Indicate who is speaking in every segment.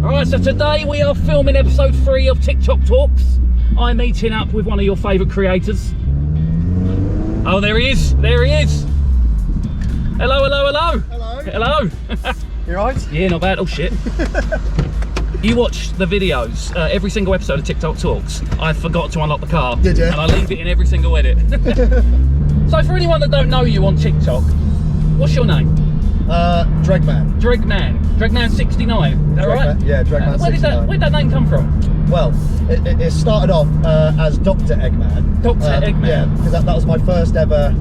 Speaker 1: Right, so today we are filming episode 3 of Tick-Tock Talks. I'm meeting up with one of your favourite creators. Oh, there he is. There he is. Hello, hello, hello.
Speaker 2: Hello.
Speaker 1: Hello.
Speaker 2: You right?
Speaker 1: Yeah, not bad. Oh, shit. You watch the videos, every single episode of Tick-Tock Talks. I forgot to unlock the car.
Speaker 2: Did you?
Speaker 1: And I leave it in every single edit. So for anyone that don't know you on TikTok, what's your name?
Speaker 2: Dreggman.
Speaker 1: Dreggman69, is that right?
Speaker 2: Yeah, Dreggman69.
Speaker 1: Where'd that name come from?
Speaker 2: Well, it started off as Dr. Eggman.
Speaker 1: Dr. Eggman?
Speaker 2: Yeah, because that was my first ever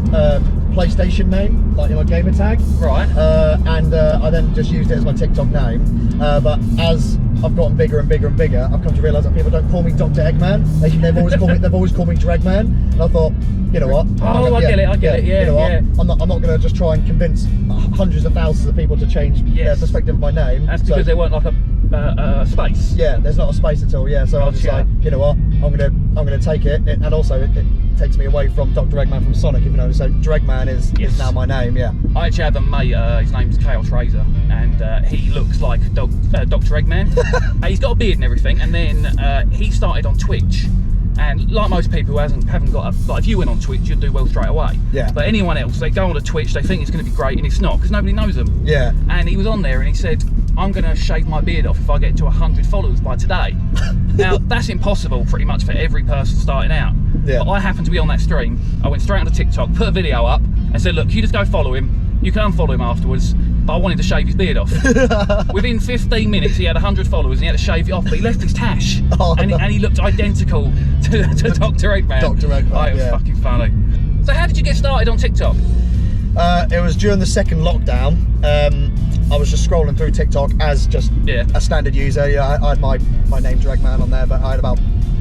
Speaker 2: PlayStation name, like in my gamer tag.
Speaker 1: Right.
Speaker 2: And I then just used it as my TikTok name. But as I've gotten bigger and bigger and bigger, I've come to realise that people don't call me Dr. Eggman. They've always called me Dreggman. And I thought, you know what?
Speaker 1: I get it, yeah.
Speaker 2: You know what?
Speaker 1: Yeah.
Speaker 2: I'm not going to just try and convince hundreds of thousands of people to change their perspective of my name.
Speaker 1: That's because there weren't like a space.
Speaker 2: Yeah, there's not a space at all. Yeah, so I was just like, you know what? I'm gonna take it, and also it takes me away from Dr. Eggman from Sonic, if you know. So Dreggman is now my name. Yeah.
Speaker 1: I actually have a mate. His name's Chaos Razor, and he looks like Dr. Eggman. He's got a beard and everything, and then he started on Twitch. And like most people who haven't got like if you went on Twitch, you'd do well straight away. Yeah. But anyone else, they go on to Twitch, they think it's going to be great, and it's not, because nobody knows them. Yeah. And he was on there, and he said, "I'm going to shave my beard off if I get to 100 followers by today." Now that's impossible, pretty much for every person starting out. Yeah. But I happened to be on that stream. I went straight onto TikTok, put a video up, and said, "Look, you just go follow him. You can unfollow him afterwards." But I wanted to shave his beard off. Within 15 minutes, he had 100 followers and he had to shave it off, but he left his tash. And he looked identical to Dr. Eggman. Dr. Eggman, oh, it was fucking funny. So how did you get started on TikTok?
Speaker 2: It was during the second lockdown. I was just scrolling through TikTok as just a standard user. You know, I had my name Dreggman on there, but I had about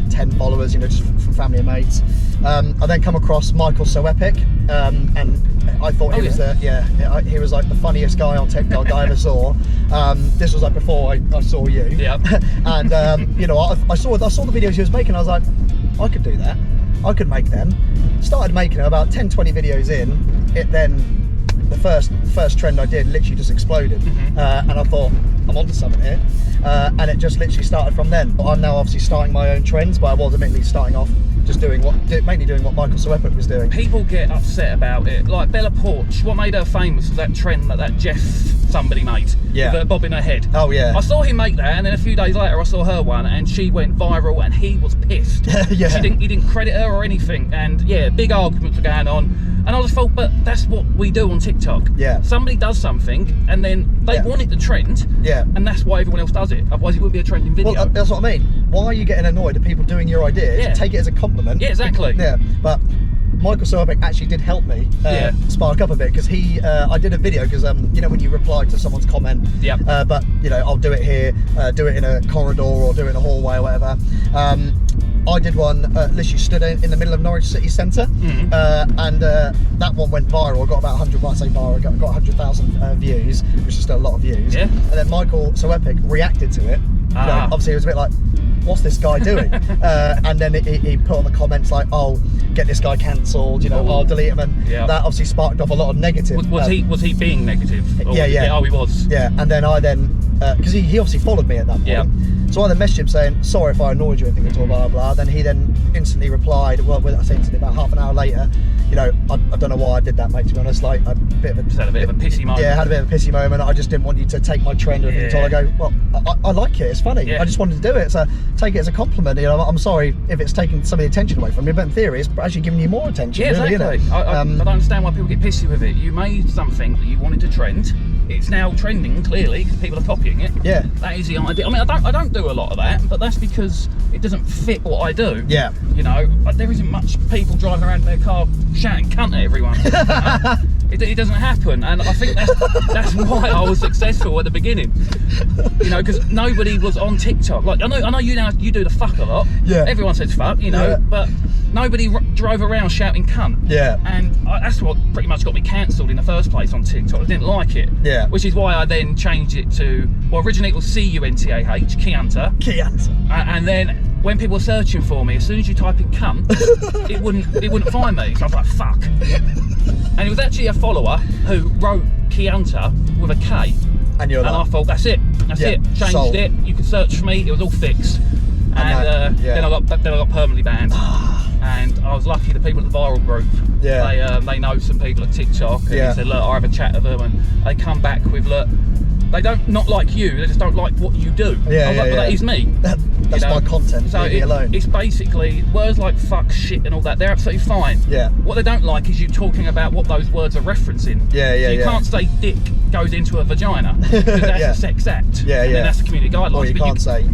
Speaker 2: 10 followers, you know, just from family and mates. I then come across Michael So Epic, and I thought he was he was like the funniest guy on TikTok I ever saw. This was like before I saw you. Yeah. And you know, I saw the videos he was making. I was like, I could do that. I could make them. Started making them. About 10-20 videos in, it then the first trend I did literally just exploded. And I thought, I'm onto something here. And it just literally started from then. I'm now obviously starting my own trends, but I was admittedly starting off just mainly doing what Michael So Epic was doing.
Speaker 1: People get upset about it. Like Bella Porch, what made her famous was that trend that Jeff somebody made with her bobbing her head. Oh yeah. I saw him make that, and then a few days later I saw her one, and she went viral, and he was pissed. Yeah. He didn't credit her or anything, and yeah, big arguments were going on. And I just thought, but that's what we do on TikTok. Yeah. Somebody does something, and then they want it to trend. Yeah. And that's why everyone else does it. Otherwise, it wouldn't be a trending video.
Speaker 2: Well, that's what I mean. Why are you getting annoyed at people doing your ideas? Yeah. Take it as a compliment.
Speaker 1: Yeah, exactly.
Speaker 2: Yeah. But Michael So Epic actually did help me spark up a bit, because I did a video, because you know when you reply to someone's comment, but you know, I'll do it here, do it in a corridor or do it in a hallway or whatever. I did one, literally stood in the middle of Norwich city centre, and that one went viral. I got about 100, well, I say viral, got 100,000 views, which is still a lot of views. Yeah. And then Michael So Epic reacted to it. You know, obviously, it was a bit like, what's this guy doing? And then he put on the comments like, oh, get this guy cancelled, you know, I'll delete him, and that obviously sparked off a lot of negative.
Speaker 1: Was he being negative?
Speaker 2: Yeah.
Speaker 1: Oh, he was.
Speaker 2: Yeah, and then because he obviously followed me at that point. Yeah. So I then messaged him saying, sorry if I annoyed you or anything at all, blah, blah, blah. Then he then instantly replied, well, I say instantly, about half an hour later, you know, I don't know why I did that, mate, to be honest. Like,
Speaker 1: had a bit of a pissy moment.
Speaker 2: Yeah, had a bit of a pissy moment. I just didn't want you to take my trend or anything at all. I go, well, I like it, it's funny. Yeah. I just wanted to do it, so take it as a compliment. You know, I'm sorry if it's taking some of the attention away from me, but in theory, it's actually giving you more attention. Yeah, really, exactly. You know?
Speaker 1: I don't understand why people get pissy with it. You made something that you wanted to trend. It's now trending, clearly, because people are copying it. Yeah. That is the idea. I mean, I don't do a lot of that, but that's because it doesn't fit what I do. Yeah. You know, there isn't much people driving around in their car shouting cunt at everyone. It doesn't happen, and I think that's why I was successful at the beginning. You know, because nobody was on TikTok. Like I know you do the fuck a lot. Yeah. Everyone says fuck, you know, but nobody drove around shouting cunt. Yeah. And that's what pretty much got me cancelled in the first place on TikTok. I didn't like it. Yeah. Which is why I then changed it to, well, originally it was Cuntah, Kuntah. Kuntah. And then when people were searching for me, as soon as you type in cunt, it wouldn't find me. So I was like, fuck. And it was actually a follower who wrote Kuntah with a K. And you're like, I thought, that's it. That's it. Changed it. You could search for me. It was all fixed. And then I got permanently banned. And I was lucky the people at the viral group, they know some people at Tick-Tock, and they said, look, I have a chat with them, and they come back with, look, they don't not like you, they just don't like what you do. I was like, well, that is me.
Speaker 2: That's my content, so leave me alone.
Speaker 1: It's basically words like fuck, shit and all that, they're absolutely fine. What they don't like is you talking about what those words are referencing. So you can't say dick goes into a vagina, because that's a sex act. And then that's the community guidelines.
Speaker 2: Or you can't say,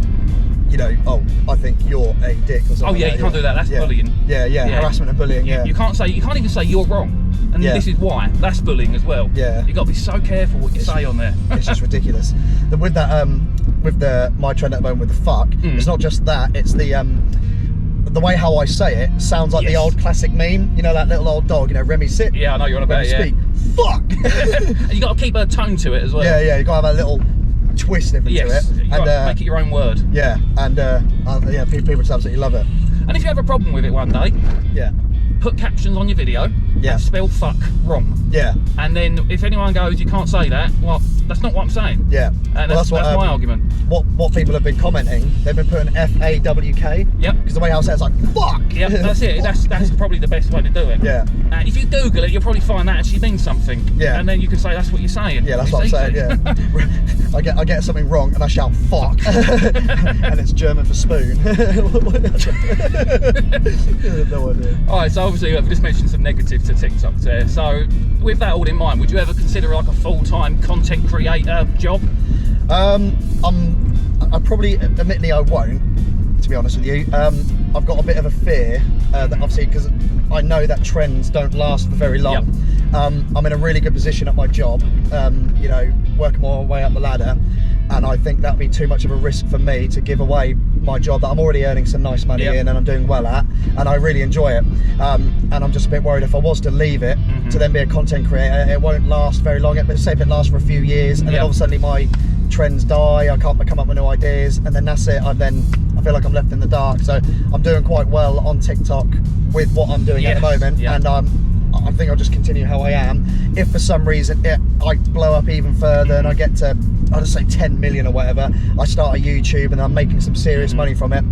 Speaker 2: you know, oh, I think you're a dick or something.
Speaker 1: Oh yeah, you can't do that. That's bullying.
Speaker 2: Harassment and bullying.
Speaker 1: You can't even say you're wrong, and this is why. That's bullying as well. You got to be so careful what you say on there.
Speaker 2: It's just ridiculous. With that, with my trend at the moment with the fuck, it's not just that. It's the way how I say it sounds like the old classic meme. You know that little old dog. You know, Remy sit.
Speaker 1: Yeah, I know you're on about it.
Speaker 2: Speak. Fuck.
Speaker 1: And you got to keep a tone to it as well.
Speaker 2: You got to have a little twist into it,
Speaker 1: you gotta make it your own word. People just absolutely love it. And if you have a problem with it one day, put captions on your video and spell fuck wrong. And then if anyone goes, you can't say that, well, that's not what I'm saying. And that's my argument.
Speaker 2: What people have been commenting, they've been putting FAWK. Because the way I say it's like fuck.
Speaker 1: That's it. That's probably the best way to do it. And if you Google it, you'll probably find that actually means something. And then you can say that's what you're saying.
Speaker 2: That's what I'm saying. I get something wrong and I shout fuck, and it's German for spoon. No idea.
Speaker 1: All right, so obviously I've just mentioned some negatives to Tick-Tock there. So with that all in mind, would you ever consider like a full-time content creator job?
Speaker 2: I probably, admittedly, I won't. To be honest with you, I've got a bit of a fear that obviously, because I know that trends don't last for very long. I'm in a really good position at my job, you know, working my way up the ladder, and I think that'd be too much of a risk for me to give away my job that I'm already earning some nice money in and I'm doing well at, and I really enjoy it. And I'm just a bit worried if I was to leave it to then be a content creator, it won't last very long. But say if it lasts for a few years, and then all of a sudden my trends die, I can't come up with new ideas, and then that's it. I feel like I'm left in the dark. So I'm doing quite well on Tick-Tock with what I'm doing at the moment, and I think I'll just continue how I am. If for some reason I blow up even further and I get to, I'll just say 10 million or whatever, I start a YouTube and I'm making some serious money from it,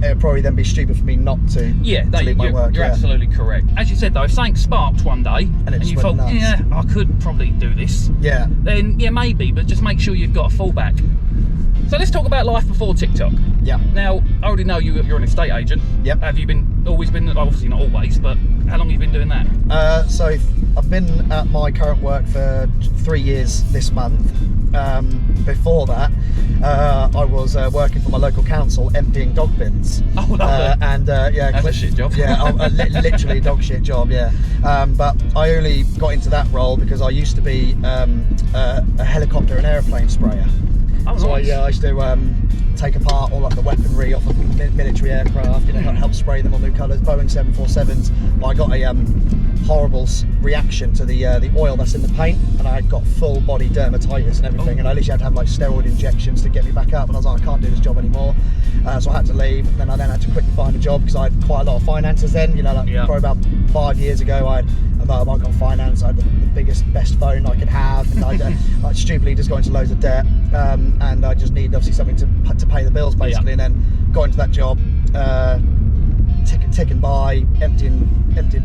Speaker 2: it'd probably then be stupid for me not to leave my work.
Speaker 1: You're absolutely correct. As you said though, if something sparked one day and you thought, I could probably do this, then maybe, but just make sure you've got a fallback. So let's talk about life before Tick-Tock. Now, I already know you're an estate agent. Have you always been, obviously not always, but how long have you been doing that?
Speaker 2: So I've been at my current work for 3 years this month. Before that, I was working for my local council emptying dog bins.
Speaker 1: Oh, lovely.
Speaker 2: And
Speaker 1: that's a shit job.
Speaker 2: Literally dog shit job, but I only got into that role because I used to be a helicopter and aeroplane sprayer.
Speaker 1: Oh,
Speaker 2: so
Speaker 1: nice.
Speaker 2: I used to take apart all like the weaponry off of military aircraft, you know, help spray them on new colours, Boeing 747s. But I got a horrible reaction to the oil that's in the paint, and I got full body dermatitis and everything, and I literally had to have like steroid injections to get me back up, and I was like, I can't do this job anymore. So I had to leave, and then I had to quickly find a job because I had quite a lot of finances then, you know, like probably about 5 years ago I got finance, I had the biggest, best phone I could have, and I stupidly just got into loads of debt, and I just needed obviously something to pay the bills basically, and then got into that job, ticking by, emptying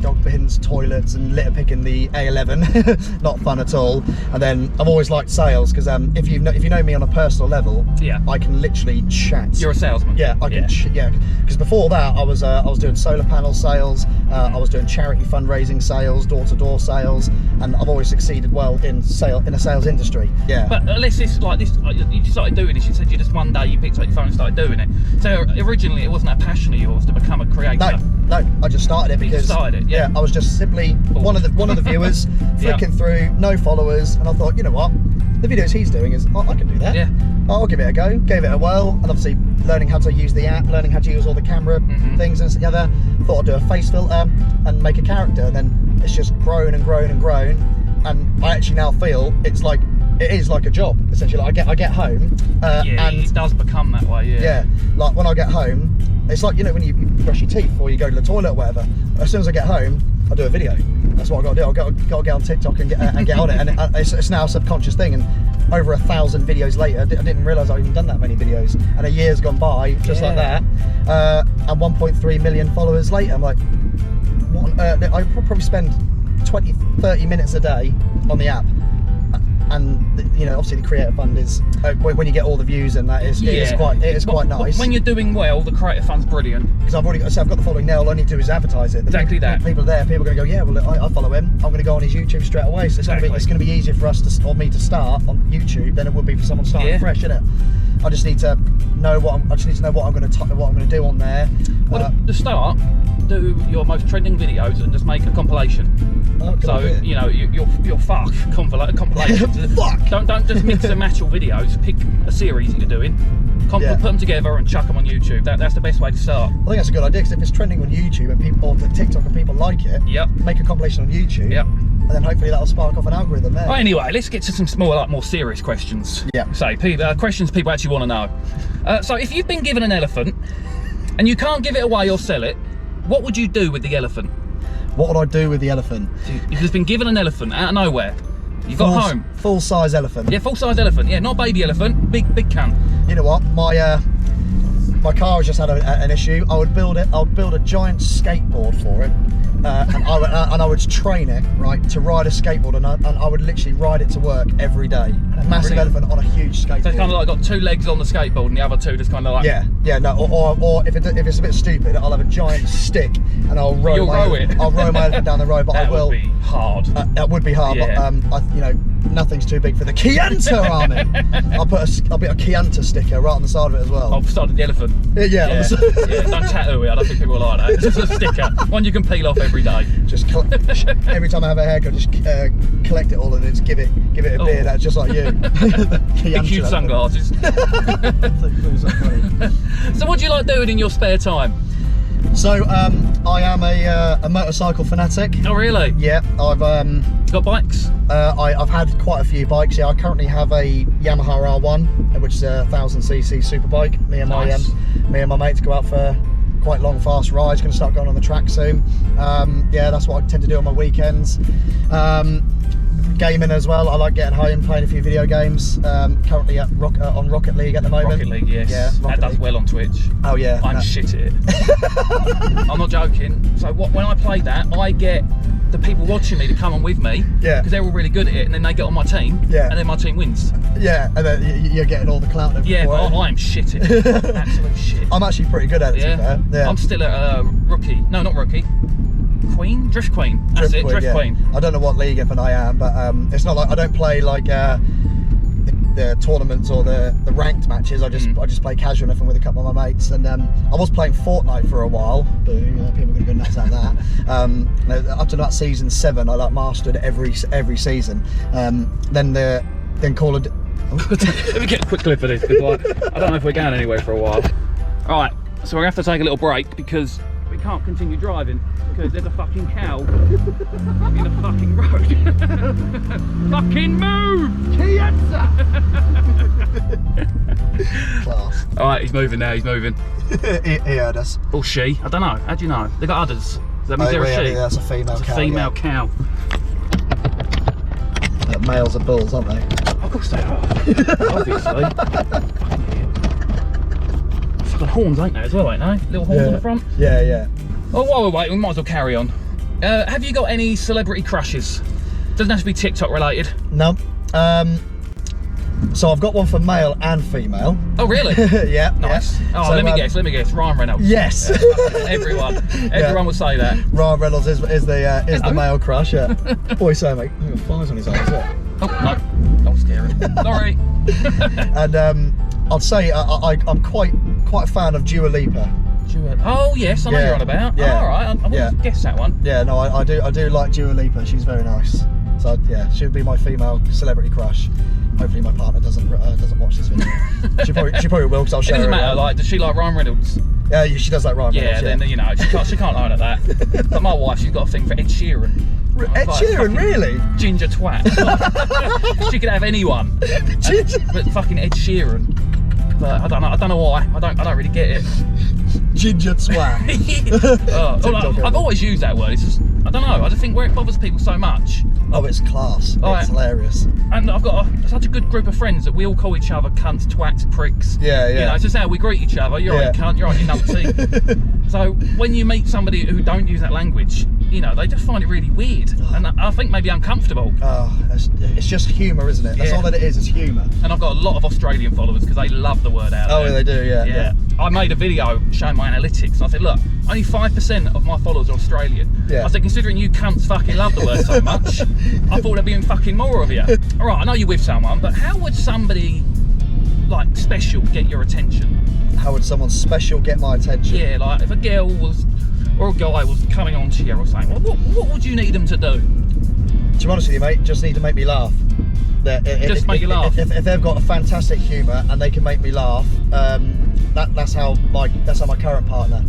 Speaker 2: dog bins, toilets, and litter picking the A11. Not fun at all. And then I've always liked sales because if you know me on a personal level, I can literally chat.
Speaker 1: You're a salesman.
Speaker 2: I can. Because before that, I was doing solar panel sales. I was doing charity fundraising sales, door-to-door sales, and I've always succeeded well in a sales industry.
Speaker 1: But unless it's like this, you just started doing this. You said you just one day you picked up your phone and started doing it. So originally it wasn't a passion of yours to become a creator.
Speaker 2: No, I just started it because I was just simply one of the viewers flicking through, no followers, and I thought, you know what, the videos he's doing is I can do that. I'll give it a go. Gave it a whirl, and obviously learning how to use the app, learning how to use all the camera things and together. Thought I'd do a face filter and make a character, and then it's just grown and grown and grown, and I actually now feel it is like a job essentially. Like I get home, and
Speaker 1: it does become that way.
Speaker 2: Like when I get home, it's like, you know, when you brush your teeth or you go to the toilet or whatever. As soon as I get home, I do a video. That's what I've got to do. I've got to get on TikTok and get on it. And it's now a subconscious thing. And over 1,000 videos later, I didn't realise I'd even done that many videos. And a year's gone by, just like that. And 1.3 million followers later, I'm like, what on earth? I probably spend 20, 30 minutes a day on the app. And you know, obviously the creator fund is when you get all the views, and that is it is quite nice.
Speaker 1: When you're doing well, the creator fund's brilliant. Because
Speaker 2: I've got the following now. All I need to do is advertise it.
Speaker 1: Exactly that.
Speaker 2: People are there. People are going to go, yeah, well, I follow him. I'm going to go on his YouTube straight away. So it's going to be easier for us or me to start on YouTube than it would be for someone starting fresh, isn't it? I just need to know what I'm going to do on there.
Speaker 1: Well, to start, do your most trending videos and just make a compilation. So you know, you'll fuck compilation.
Speaker 2: Fuck!
Speaker 1: Don't just mix and match your videos. Pick a series that you're doing, put them together and chuck them on YouTube. That's the best way to start.
Speaker 2: I think that's a good idea, because if it's trending on YouTube and people, or the TikTok, and people like it, make a compilation on YouTube. And then hopefully that'll spark off an algorithm there.
Speaker 1: Well, anyway, let's get to some more serious questions. So, questions people actually want to know. So, if you've been given an elephant and you can't give it away or sell it, what would you do with the elephant?
Speaker 2: What would I do with the elephant?
Speaker 1: You've just been given an elephant out of nowhere. You've got home.
Speaker 2: Full-size elephant.
Speaker 1: Yeah, full-size elephant. Yeah, not baby elephant. Big cunt.
Speaker 2: You know what? My car has just had an issue. I would build a giant skateboard for it, and I would train it to ride a skateboard, and I would literally ride it to work every day. Massive elephant on a huge skateboard. So
Speaker 1: it's kind of like got 2 legs on the skateboard, and the other 2 just kind of like
Speaker 2: or if it's a bit stupid, I'll have a giant stick and I'll row my elephant down the road. But
Speaker 1: that would be hard.
Speaker 2: That would be hard, but you know, nothing's too big for the Kuntah army. I'll put a Kuntah sticker right on the side of it as well.
Speaker 1: I've started the elephant.
Speaker 2: Yeah.
Speaker 1: Don't tattoo it. I don't think people will like that. It's just a sticker, one you can peel off every day.
Speaker 2: Just every time I have a haircut, just collect it all and then just give it a beard. That's just like you.
Speaker 1: Big huge sunglasses. So what do you like doing in your spare time?
Speaker 2: So I am a motorcycle fanatic.
Speaker 1: Oh really?
Speaker 2: Yeah, I've
Speaker 1: got bikes.
Speaker 2: I've had quite a few bikes. Yeah, I currently have a Yamaha R1, which is a 1000cc superbike. Me and my mates go out for quite long, fast rides. Going to start going on the track soon. Yeah, that's what I tend to do on my weekends. Gaming as well. I like getting home, playing a few video games. Currently on Rocket League at the moment.
Speaker 1: Rocket League, yes. Yeah, that does well on Twitch.
Speaker 2: Oh yeah.
Speaker 1: I'm shit at it. I'm not joking. So when I play that, I get the people watching me to come on with me. Yeah. Because they're all really good at it, and then they get on my team. Yeah. And then my team wins.
Speaker 2: Yeah, and then you're getting all the clout.
Speaker 1: Yeah, but I'm shit at it. Absolute shit.
Speaker 2: I'm actually pretty good at it. Yeah.
Speaker 1: I'm still at rookie. No, not rookie. Queen? Drift Queen. That's it, Drift Queen.
Speaker 2: I don't know what league if I am, but it's not like I don't play like the tournaments or the ranked matches. I just play casual enough and with a couple of my mates. And I was playing Fortnite for a while. People are going to go nuts at that. Up to about season 7, I like mastered every season. Then Call of
Speaker 1: Let me get a quick clip of this, because I don't know if we're going anywhere for a while. Alright, so we're going to have to take a little break because we can't continue driving because there's a fucking cow in the fucking road. Fucking move!
Speaker 2: Kuntah! Class.
Speaker 1: Alright, he's moving now, he's moving.
Speaker 2: he heard us.
Speaker 1: Or she, I don't know. How do you know? They got udders. Does that mean they're a she?
Speaker 2: Yeah, that's a female cow.
Speaker 1: A female cow.
Speaker 2: Males are bulls, aren't they?
Speaker 1: Of course they are. Obviously. Fucking horns, ain't they, as well, ain't they? Little horns on the front.
Speaker 2: Yeah.
Speaker 1: Oh, while we're waiting, we might as well carry on. Have you got any celebrity crushes? Doesn't have to be TikTok related.
Speaker 2: No. So I've got one for male and female.
Speaker 1: Oh really?
Speaker 2: Yeah.
Speaker 1: Nice.
Speaker 2: Yeah.
Speaker 1: Oh,
Speaker 2: so,
Speaker 1: let me guess. Ryan Reynolds.
Speaker 2: Yes.
Speaker 1: Everyone would say that.
Speaker 2: Ryan Reynolds is the male crush. Yeah. Boy, so mate, flies on his eyes. Yeah.
Speaker 1: Oh no, don't scare him. Sorry.
Speaker 2: And I'd say I'm quite a fan of Dua Lipa.
Speaker 1: Oh yes, I know you're on about.
Speaker 2: Yeah.
Speaker 1: Oh, all right, I wouldn't have guessed that one.
Speaker 2: Yeah, no, I do like Dua Lipa. She's very nice. So yeah, she would be my female celebrity crush. Hopefully my partner doesn't watch this video. she probably will, because I'll share.
Speaker 1: It doesn't
Speaker 2: her
Speaker 1: matter. Like, does she like Ryan Reynolds?
Speaker 2: Yeah, she does like Ryan Reynolds.
Speaker 1: Yeah, then you know she can't lie at that. But my wife, she's got a thing for Ed Sheeran.
Speaker 2: Ed Sheeran, really?
Speaker 1: Ginger twat. She could have anyone. But fucking Ed Sheeran. But I don't know why. I don't really get it.
Speaker 2: Ginger twat.
Speaker 1: I've always used that word. It's just I don't know. I just think where it bothers people so much.
Speaker 2: Oh, it's class.
Speaker 1: Like,
Speaker 2: it's hilarious.
Speaker 1: And I've got such a good group of friends that we all call each other cunts, twats, pricks.
Speaker 2: Yeah, yeah.
Speaker 1: You know, it's just how we greet each other. You're right, cunt. You're right, you numpty. So when you meet somebody who don't use that language, you know, they just find it really weird, and I think maybe uncomfortable.
Speaker 2: Oh, it's just humour, isn't it? That's all that it is humour.
Speaker 1: And I've got a lot of Australian followers because they love the word out.
Speaker 2: Oh, yeah, they do, yeah.
Speaker 1: I made a video showing my analytics, and I said, look, only 5% of my followers are Australian.
Speaker 2: Yeah.
Speaker 1: I said, considering you cunts fucking love the word so much, I thought there'd be fucking more of you. All right, I know you're with someone, but how would somebody like special get your attention?
Speaker 2: How would someone special get my attention?
Speaker 1: Yeah, like if a girl was, or a guy was coming on to you or saying, well, what would you need them to do?
Speaker 2: To be honest with you, mate, just need to make me laugh.
Speaker 1: Just make you laugh.
Speaker 2: If they've got a fantastic humour and they can make me laugh, that's how my current partner,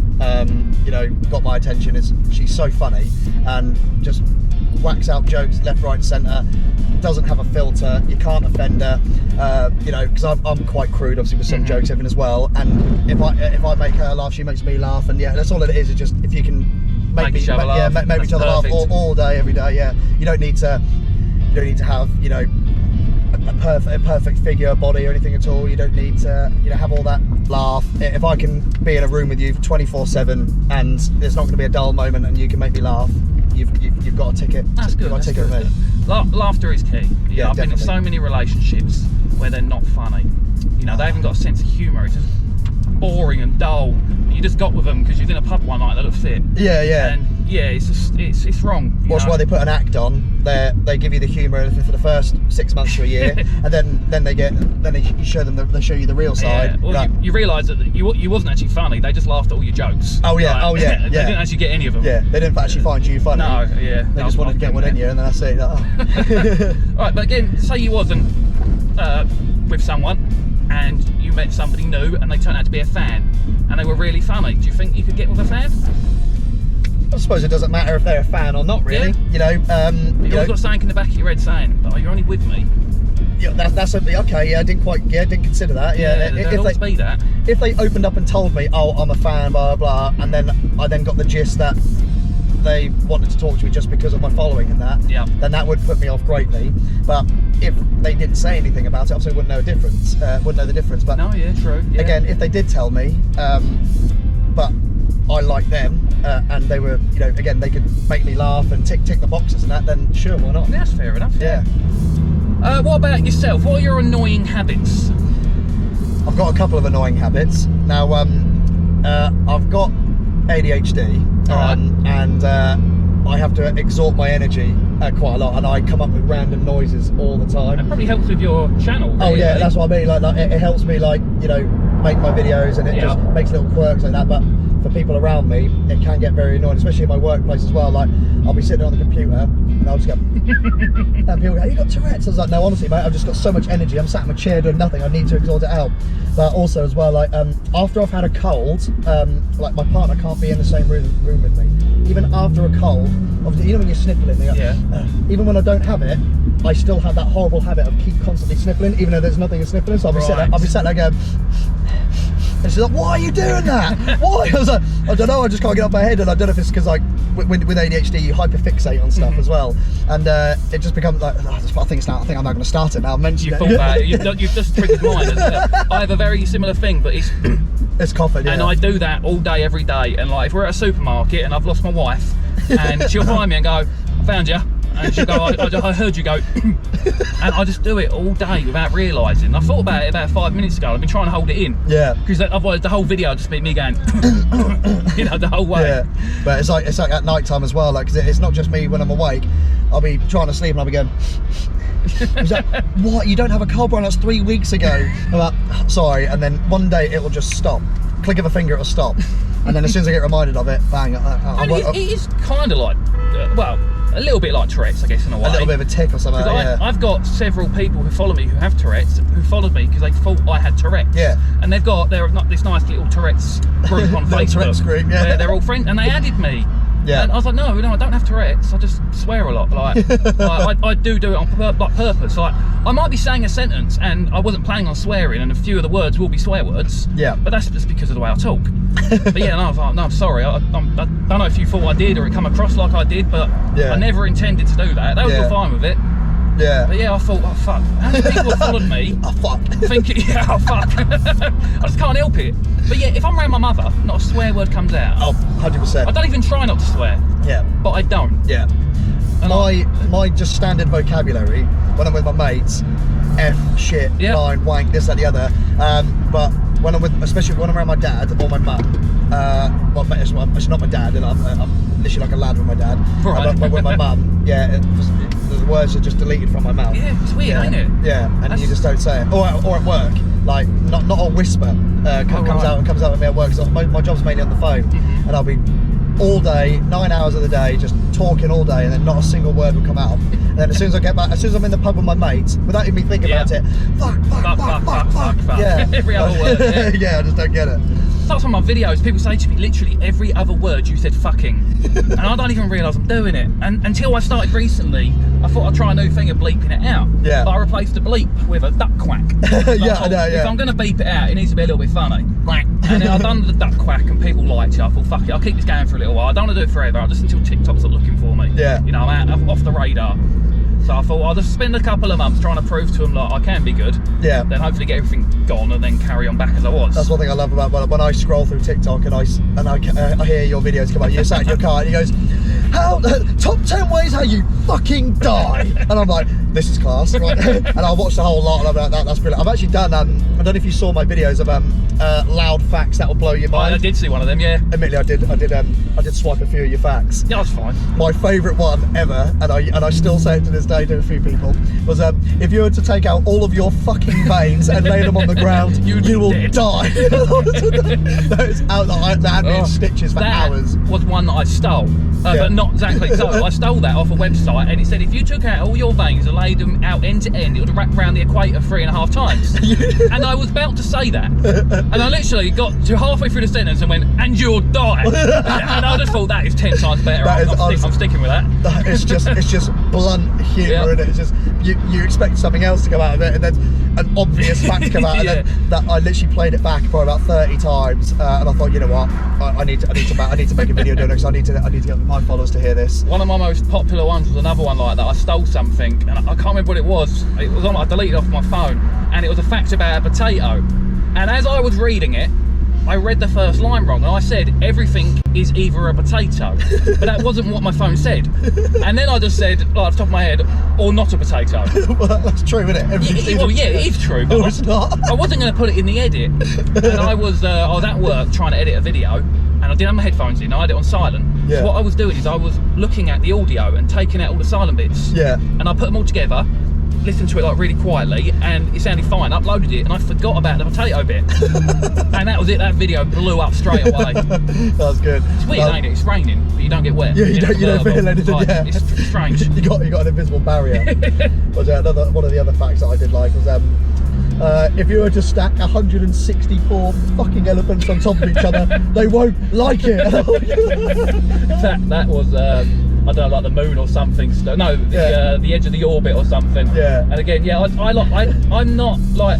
Speaker 2: you know, got my attention. She's so funny and just whacks out jokes left, right, and centre. Doesn't have a filter. You can't offend her. You know, because I'm quite crude, obviously, with some jokes even as well. And if I make her laugh, she makes me laugh. And yeah, that's all it is. Is just if you can make each other laugh. Yeah, make each other laugh all day, every day. Yeah, you don't need to have, you know, a perfect figure, body, or anything at all. You don't need to, you know, have all that laugh. If I can be in a room with you 24/7 and there's not going to be a dull moment, and you can make me laugh, you've got a ticket.
Speaker 1: That's good.
Speaker 2: You've got a ticket with me.
Speaker 1: Laughter is key.
Speaker 2: Yeah,
Speaker 1: I've been in so many relationships where they're not funny. You know, they haven't got a sense of humour. It's just boring and dull. You just got with them because you're in a pub one night. They look fit. Yeah, yeah. And yeah, it's just it's wrong.
Speaker 2: That's why they put an act on. They give you the humour and everything for the first 6 months to a year, and then you show them they show you the real side.
Speaker 1: Yeah. Well,
Speaker 2: right.
Speaker 1: you realise that you wasn't actually funny. They just laughed at all your jokes.
Speaker 2: Oh yeah,
Speaker 1: like, they didn't actually get any of them.
Speaker 2: Yeah, they didn't actually find you funny.
Speaker 1: No, yeah.
Speaker 2: They just wanted to get one in you, and then that's it.
Speaker 1: Right, but again, say you wasn't with someone, and you met somebody new, and they turned out to be a fan, and they were really funny. Do you think you could get with a fan?
Speaker 2: I suppose it doesn't matter if they're a fan or not, really. Yeah. You know,
Speaker 1: you always got something in the back of your head saying, "Oh, you're only with me."
Speaker 2: Yeah, that's okay. Yeah, I didn't consider that. Yeah, if they opened up and told me, "Oh, I'm a fan," blah blah, and then I got the gist that they wanted to talk to me just because of my following and that, then that would put me off greatly. But if they didn't say anything about it, obviously I wouldn't know the difference. But
Speaker 1: no, yeah, true. Yeah.
Speaker 2: Again, if they did tell me, but I like them, and they were, you know, again, they could make me laugh and tick the boxes and that, then sure, why not?
Speaker 1: That's fair enough. Yeah. What about yourself? What are your annoying habits?
Speaker 2: I've got a couple of annoying habits. Now, I've got ADHD, and I have to exhort my energy quite a lot, and I come up with random noises all the time.
Speaker 1: That probably helps with your channel. Really.
Speaker 2: Oh yeah, that's what I mean. Like it helps me, like, you know, make my videos, and it just makes little quirks like that. But for people around me, it can get very annoying, especially in my workplace as well. Like, I'll be sitting on the computer and I'll just go, and people go, "You got Tourette's?" I was like, "No, honestly, mate, I've just got so much energy. I'm sat in my chair doing nothing. I need to exhaust it out." But also as well, like, after I've had a cold, like, my partner can't be in the same room with me. Even after a cold, obviously, you know when you're sniffling, they go, even when I don't have it, I still have that horrible habit of constantly sniffling, even though there's nothing in sniffling. So I'll be sat there going, and she's like, "Why are you doing that? Why?" I was like, "I don't know, I just can't get off my head." And I don't know if it's because, like, with ADHD, you hyperfixate on stuff as well, and it just becomes like, I think I'm not going to start it now. I've mentioned
Speaker 1: it. That. You've just triggered mine. I have a very similar thing, but
Speaker 2: it's coughing. Yeah.
Speaker 1: And I do that all day, every day. And like, if we're at a supermarket and I've lost my wife, and she'll find me and go, "I found you." And she'll go, I heard you go, and I just do it all day without realising. I thought about it about 5 minutes ago. I've been trying to hold it in. Yeah. Because otherwise the whole video would just be me going, you know, the whole way. Yeah.
Speaker 2: But it's like at night time as well. Like, cause it's not just me when I'm awake. I'll be trying to sleep and I'll be going. He's like, "What? You don't have a cold, Brian? That's 3 weeks ago." I'm like, "Sorry." And then one day it will just stop. Click of a finger, it'll stop. And then as soon as I get reminded of it, bang.
Speaker 1: It is kind of like, well, a little bit like Tourette's, I guess, in a way.
Speaker 2: A little bit of a tick or something.
Speaker 1: I've got several people who follow me who have Tourette's, who followed me because they thought I had Tourette's. Yeah. And they're this nice little Tourette's group on Facebook.
Speaker 2: Tourette's group, yeah.
Speaker 1: Where they're all friends, and they added me.
Speaker 2: Yeah.
Speaker 1: And I was like, no, I don't have Tourette's. I just swear a lot. Like, I do it on purpose. Like, I might be saying a sentence and I wasn't planning on swearing, and a few of the words will be swear words.
Speaker 2: Yeah.
Speaker 1: But that's just because of the way I talk. But yeah, no, I was like, no, I'm sorry. I don't know if you thought I did or it come across like I did, but I never intended to do that. They were all fine with it.
Speaker 2: Yeah.
Speaker 1: But yeah, I thought, oh fuck. How many people have followed me?
Speaker 2: Oh fuck.
Speaker 1: Thinking, yeah, oh fuck. I just can't help it. But yeah, if I'm around my mother, not a swear word comes out.
Speaker 2: Oh, 100%.
Speaker 1: I don't even try not to swear.
Speaker 2: Yeah.
Speaker 1: But I don't.
Speaker 2: Yeah. And my just standard vocabulary when I'm with my mates, F, shit, nine, wank, this, that, the other. But when I'm with, especially when I'm around my dad or my mum, well, it's not my dad, and I'm literally like a lad with my dad.
Speaker 1: Right.
Speaker 2: But with my mum, the words are just deleted from my mouth.
Speaker 1: Yeah, it's weird, ain't it?
Speaker 2: Yeah, and you just don't say it. Or at work, like not a whisper comes out with me at work. So my job's mainly on the phone, and I'll be all day, 9 hours of the day, just talking all day, and then not a single word will come out. And then as soon as I get back, as soon as I'm in the pub with my mates, without even thinking about it, fuck.
Speaker 1: Yeah. Every other word.
Speaker 2: Yeah, I just don't get it.
Speaker 1: That's on my videos, people say to me literally every other word you said fucking. And I don't even realise I'm doing it. And until I started recently, I thought I'd try a new thing of bleeping it out.
Speaker 2: Yeah.
Speaker 1: But I replaced the bleep with a duck quack. If I'm going to beep it out, it needs to be a little bit funny. And then I've done the duck quack and people liked it. I thought, fuck it, I'll keep this going for a little while. I don't want to do it forever, just until TikTok's not looking for me.
Speaker 2: Yeah.
Speaker 1: You know, I'm off the radar. So I thought I'll just spend a couple of months trying to prove to them like I can be good.
Speaker 2: Yeah.
Speaker 1: Then hopefully get everything gone and then carry on back as I was.
Speaker 2: That's one thing I love about when I scroll through TikTok and I hear your videos come out. You're sat in your car and he goes, top 10 ways how you fucking die. And I'm like, this is class. Right? And I'll watch the whole lot and I'm like, that's brilliant. I've actually done, I don't know if you saw my videos of loud facts that will blow your mind.
Speaker 1: I did see one of them, yeah.
Speaker 2: Admittedly, I did swipe a few of your facts.
Speaker 1: Yeah, that's fine.
Speaker 2: My favourite one ever, and I still say it to this day to a few people, was if you were to take out all of your fucking veins and lay them on the ground, you will die. That had me in stitches for hours.
Speaker 1: That was one that I stole, but not exactly so. I stole that off a website, and it said if you took out all your veins and laid them out end to end, it would wrap around the equator 3.5 times. And I was about to say that, and I literally got to halfway through the sentence and went, and you'll die. And I just thought that is 10 times better. I'm sticking with that.
Speaker 2: It's just blunt humour, and it's just you expect something else to come out of it, and then an obvious fact come out, and then that I literally played it back probably about 30 times, and I thought, you know what, I need to make a video doing it because I need to get my followers to hear this.
Speaker 1: One of my most popular ones was another one like that. I stole something, and I can't remember what it was. It was on. I deleted it off my phone, and it was a fact about a potato. And as I was reading it, I read the first line wrong, and I said everything is either a potato, but that wasn't what my phone said. And then I just said, like, off the top of my head, or not a potato.
Speaker 2: Well, that's true, isn't it?
Speaker 1: Well, yeah, it is true. But
Speaker 2: no, it's not.
Speaker 1: I wasn't going to put it in the edit, and I was at work trying to edit a video, and I didn't have my headphones in. I had it on silent.
Speaker 2: Yeah.
Speaker 1: So what I was doing is I was looking at the audio and taking out all the silent bits.
Speaker 2: Yeah.
Speaker 1: And I put them all together, listened to it like really quietly, and it sounded fine. Uploaded it, and I forgot about the potato bit. And that was it. That video blew up straight away.
Speaker 2: That's good.
Speaker 1: It's weird, ain't it? It's raining, but you don't get wet.
Speaker 2: Yeah, you don't feel anything.
Speaker 1: Like,
Speaker 2: yeah.
Speaker 1: It's strange.
Speaker 2: you got an invisible barrier. But one of the other facts that I did like was if you were to stack 164 fucking elephants on top of each other, they won't like it.
Speaker 1: that was I don't know, like the moon or something. No, the edge of the orbit or something.
Speaker 2: Yeah.
Speaker 1: And again, yeah, I'm not like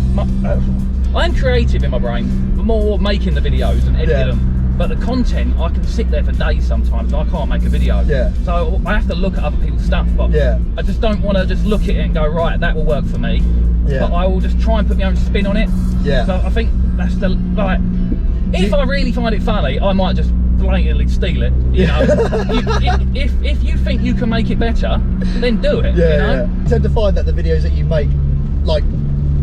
Speaker 1: I'm creative in my brain, but more making the videos and editing them. But the content, I can sit there for days sometimes and I can't make a video.
Speaker 2: Yeah.
Speaker 1: So I have to look at other people's stuff. But I just don't want to just look at it and go, right, that will work for me. Yeah. But I will just try and put my own spin on it. Yeah. So I think that's the if I really find it funny, I might just blatantly steal it. You know, if you think you can make it better, then do it.
Speaker 2: Yeah.
Speaker 1: You know?
Speaker 2: Yeah. I tend to find that the videos that you make, like,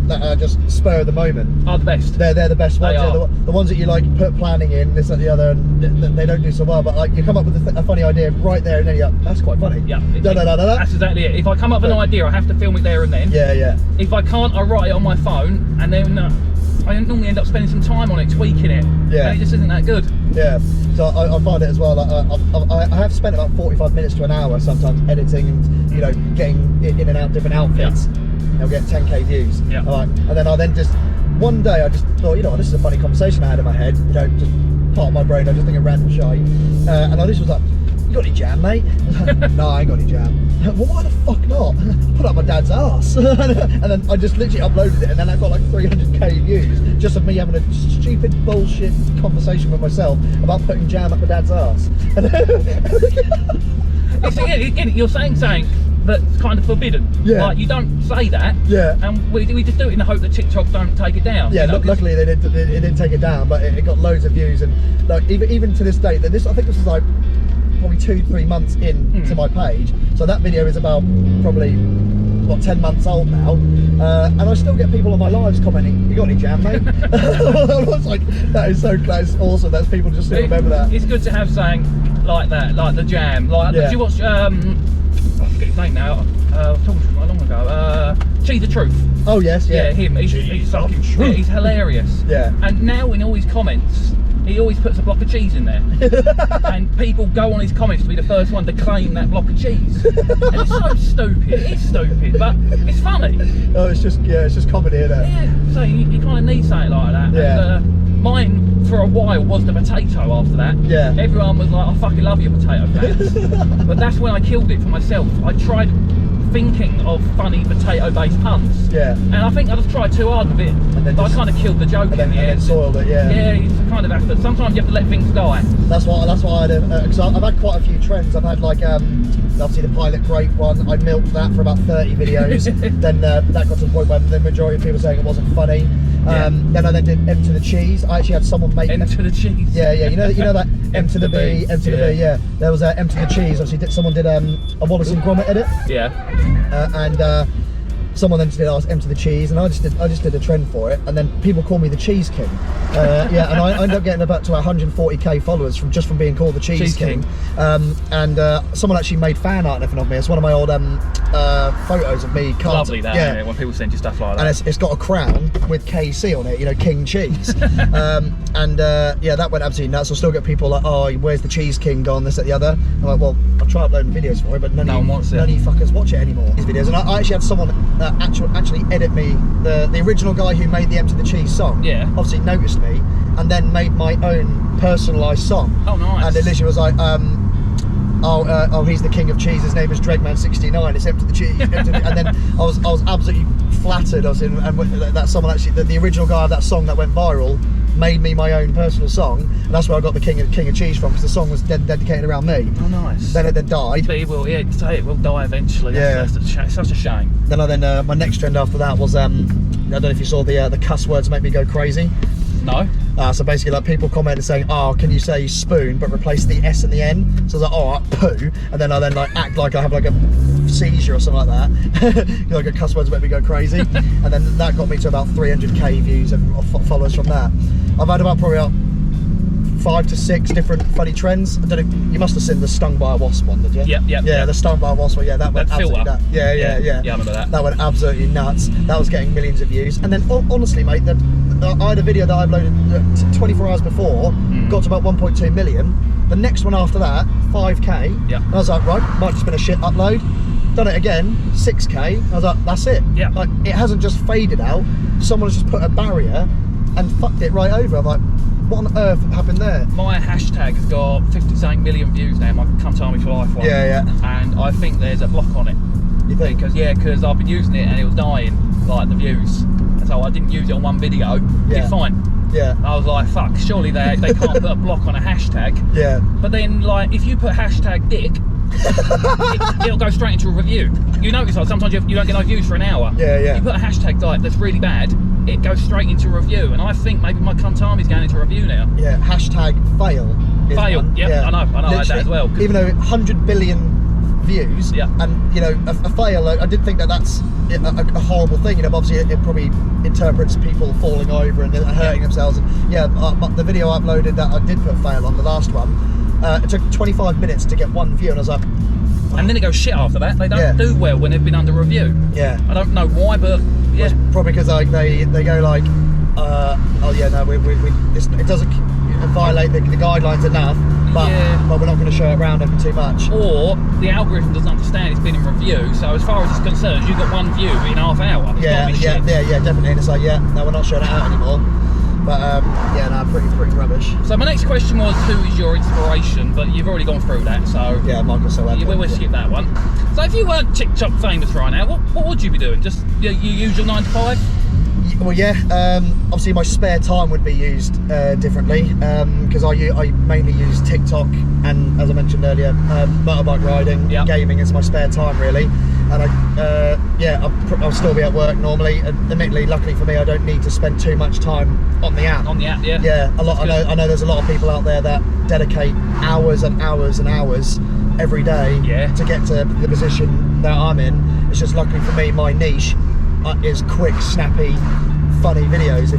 Speaker 2: that are just spur of the moment,
Speaker 1: are the best.
Speaker 2: They're the best ones. The ones that you like put planning in, this and the other, and they don't do so well. But like you come up with a funny idea right there, and then you're like, that's quite funny.
Speaker 1: Yeah.
Speaker 2: That's
Speaker 1: exactly it. If I come up with an idea, I have to film it there and then.
Speaker 2: Yeah, yeah.
Speaker 1: If I can't, I write it on my phone, and then I normally end up spending some time on it, tweaking it. Yeah. And it just isn't that good.
Speaker 2: Yeah. So I find it as well. Like, I have spent about 45 minutes to an hour sometimes editing and getting in and out different outfits. Yeah. They'll get 10k views. Yeah. Right. And then one day I just thought, this is a funny conversation I had in my head. Just part of my brain, I just think of random shite. And I just was like, you got any jam, mate? No, I ain't got any jam. Well, why the fuck not? Put up my dad's ass. And then I just literally uploaded it, and then I got like 300k views just of me having a stupid bullshit conversation with myself about putting jam up my dad's ass.
Speaker 1: You're saying something that's kind of forbidden. Yeah. Like, you don't say that.
Speaker 2: Yeah.
Speaker 1: And we just do it in the hope that Tick-Tock don't take it down.
Speaker 2: Yeah, you know, luckily it didn't take it down, but it got loads of views, and like even to this day, I think this is like probably 2-3 months into my page. So that video is about probably, what, 10 months old now, and I still get people on my lives commenting, "You got any jam, mate?" I was like, that is so close. Awesome. That's people just still remember that.
Speaker 1: It's good to have something like that, like the jam. Like, did you watch? I forget his name now. I was talking to him not long ago. Cheese the Truth.
Speaker 2: Oh yes, yeah.
Speaker 1: Yeah, him. He's fucking true. Yeah, he's hilarious.
Speaker 2: Yeah.
Speaker 1: And now in all his comments, he always puts a block of cheese in there. And people go on his comments to be the first one to claim that block of cheese. And it's so stupid. It's stupid, but it's funny.
Speaker 2: Oh, it's just comedy, isn't it?
Speaker 1: Yeah. So you kind of need something like that.
Speaker 2: Yeah.
Speaker 1: And, mine for a while was the potato after that.
Speaker 2: Yeah.
Speaker 1: Everyone was like, "I fucking love your potato fans." But that's when I killed it for myself. I tried thinking of funny potato-based puns. Yeah. And I think I just tried too hard with it. And then I kind of killed the joke in the end.
Speaker 2: And then soiled it, yeah.
Speaker 1: Yeah, you kind of have to. Sometimes you have to let things die.
Speaker 2: That's what I do. Because I've had quite a few trends. I've had like obviously the pilot grape one. I milked that for about 30 videos. Then that got to the point where the majority of people saying it wasn't funny. Then I did M to the cheese. I actually had someone make
Speaker 1: M to the cheese.
Speaker 2: Yeah, yeah. You know that M to the B, M to the B. Yeah. There was M to the cheese. Obviously, someone did a Wallace and Gromit edit.
Speaker 1: Yeah.
Speaker 2: And someone then did ask M to the cheese, and I just did a trend for it, and then people call me the Cheese King. Yeah, and I ended up getting about to 140k followers from being called the Cheese King. And someone actually made fan art of me. It's one of my old photos of me.
Speaker 1: Lovely that, yeah. When people send you stuff like that.
Speaker 2: And it's got a crown with KC on it, you know, King Cheese. Yeah, that went absolutely nuts. I'll still get people like, "Oh, where's the Cheese King gone? This, that, the other." I'm like, well, I'll try uploading videos for it, but none of you fuckers watch it anymore. These videos, and I actually had someone actually edit me, the original guy who made the M to the Cheese song. Yeah. Obviously noticed me, and then made my own personalised song.
Speaker 1: Oh, nice.
Speaker 2: And it literally was like, oh, he's the king of cheese. His name is Dreggman69. It's M to the cheese. And then I was absolutely flattered. And that someone actually, the original guy of that song that went viral, made me my own personal song, and that's where I got the King of Cheese from, because the song was dedicated around me.
Speaker 1: Oh, nice.
Speaker 2: Then it died.
Speaker 1: But it will, yeah, it will die eventually. Yeah. That's such a shame.
Speaker 2: Then my next trend after that was I don't know if you saw the cuss words make me go crazy.
Speaker 1: No.
Speaker 2: So basically, like, people commented saying, "Oh, can you say spoon but replace the S and the N?" So I was like, "Oh, right, poo," and then I like act like I have like a seizure or something like that. Like, a cuss words make me go crazy. And then that got me to about 300k views and followers from that. I've had about probably 5 to 6 different funny trends. I don't know, you must have seen the stung by a wasp one, did you?
Speaker 1: Yep.
Speaker 2: Yeah, the stung by a wasp one. Yeah, that went absolutely nuts. Yeah, I
Speaker 1: remember that.
Speaker 2: That went absolutely nuts. That was getting millions of views. And then honestly, mate, I had a video that I uploaded 24 hours before, got to about 1.2 million. The next one after that, 5k. Yeah. And I was like, right, might just been a shit upload. Done it again, 6k. I was like, that's it. Yeah. Like, it hasn't just faded out. Someone's just put a barrier and fucked it right over. I'm like, what on earth happened there?
Speaker 1: My hashtag has got 50-something million views now, my Kuntah for Life one.
Speaker 2: Yeah.
Speaker 1: And I think there's a block on it.
Speaker 2: You think?
Speaker 1: Because I've been using it and it was dying, like the views. And so I didn't use it on one video. Did fine. Yeah. I was like, fuck, surely they can't put a block on a hashtag. Yeah. But then, like, if you put hashtag dick, it'll go straight into a review. You notice, like, sometimes you don't get no views for an hour. Yeah. You put a hashtag like that's really bad, it goes straight into a review. And I think maybe my Kuntah is going into a review now.
Speaker 2: Yeah. Hashtag fail.
Speaker 1: Fail. Yeah. I know. I had that as well.
Speaker 2: Even though 100 billion views, and you know, a fail, I did think that's a horrible thing. You know, obviously it probably interprets people falling over and hurting themselves. And the video I uploaded that I did put fail on, the last one, it took 25 minutes to get 1 view, and I was like, oh. And
Speaker 1: then it goes shit after that. They don't do well when they've been under review. Yeah. I don't know why, but yeah.
Speaker 2: Well, probably because like they go like, oh yeah, no, it doesn't violate the guidelines enough, but we're not going to show it around them too much.
Speaker 1: Or the algorithm doesn't understand it's been in review, so as far as it's concerned, you've got 1 view in half hour.
Speaker 2: Yeah, definitely. And it's like, no, we're not showing it out anymore. But pretty rubbish.
Speaker 1: So my next question was, who is your inspiration? But you've already gone through that, so
Speaker 2: yeah, Michael Soweto.
Speaker 1: We'll skip that one. So if you weren't Tick-Tock famous right now, what would you be doing? Just your usual 9 to 5?
Speaker 2: Well, yeah. Obviously, my spare time would be used differently because I mainly use TikTok and, as I mentioned earlier, motorbike riding, gaming as my spare time really. And I'll still be at work normally. Admittedly, luckily for me, I don't need to spend too much time on the app.
Speaker 1: On the app, yeah.
Speaker 2: Yeah, a lot. I know there's a lot of people out there that dedicate hours and hours and hours every day to get to the position that I'm in. It's just luckily for me, my niche is quick, snappy, funny videos.
Speaker 1: To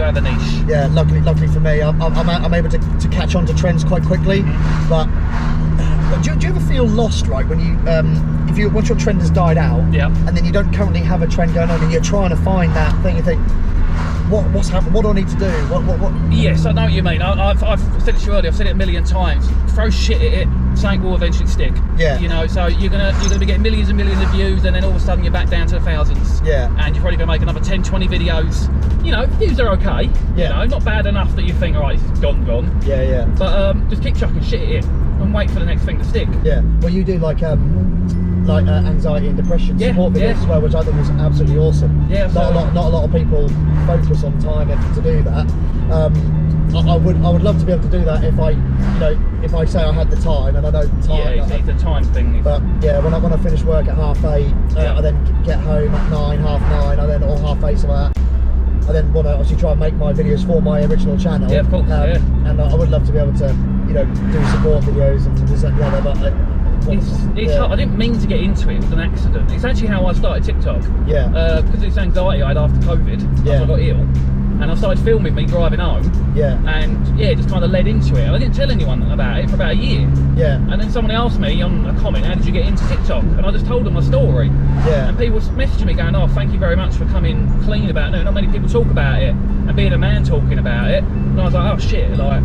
Speaker 1: have a niche.
Speaker 2: Yeah, luckily for me, I'm able to catch on to trends quite quickly. But do you ever feel lost, right, when you once your trend has died out, and then you don't currently have a trend going on, and you're trying to find that thing, you think, what's happened? What do I need to do? What?
Speaker 1: Yes, I know what you mean. I've said it to you earlier. I've said it a million times. Throw shit at it, something will eventually stick. Yeah. You know, so you're gonna be getting millions and millions of views, and then all of a sudden you're back down to the thousands. Yeah. And you're probably gonna make another 10, 20 videos. You know, views are okay. Yeah. You know, not bad enough that you think, all right, it's gone. Yeah, yeah. But just keep chucking shit at it and wait for the next thing to stick. Yeah.
Speaker 2: Well, you do like anxiety and depression support videos as well, which I think is absolutely awesome. Yeah. Not a lot of people focus on time effort to do that. I would love to be able to do that if I say I had the time, and I know the time.
Speaker 1: Yeah, it's the time thing.
Speaker 2: But yeah, when I finish work at 8:30, I then get home at 9, 8:30, and then or 8:30 something like that. I then want to obviously try and make my videos for my original channel.
Speaker 1: Yeah, of course.
Speaker 2: And I would love to be able to, do support videos and this and the other, but.
Speaker 1: It's hard. I didn't mean to get into it. It was an accident. It's actually how I started TikTok. Yeah. Because it's anxiety I had after COVID. Yeah. I got ill, and I started filming me driving home. Yeah. And it just kind of led into it. And I didn't tell anyone about it for about a year. Yeah. And then someone asked me on a comment, "How did you get into TikTok?" And I just told them my story. Yeah. And people messaging me going, "Oh, thank you very much for coming clean about it. Not many people talk about it, and being a man talking about it." And I was like, "Oh shit!" Like,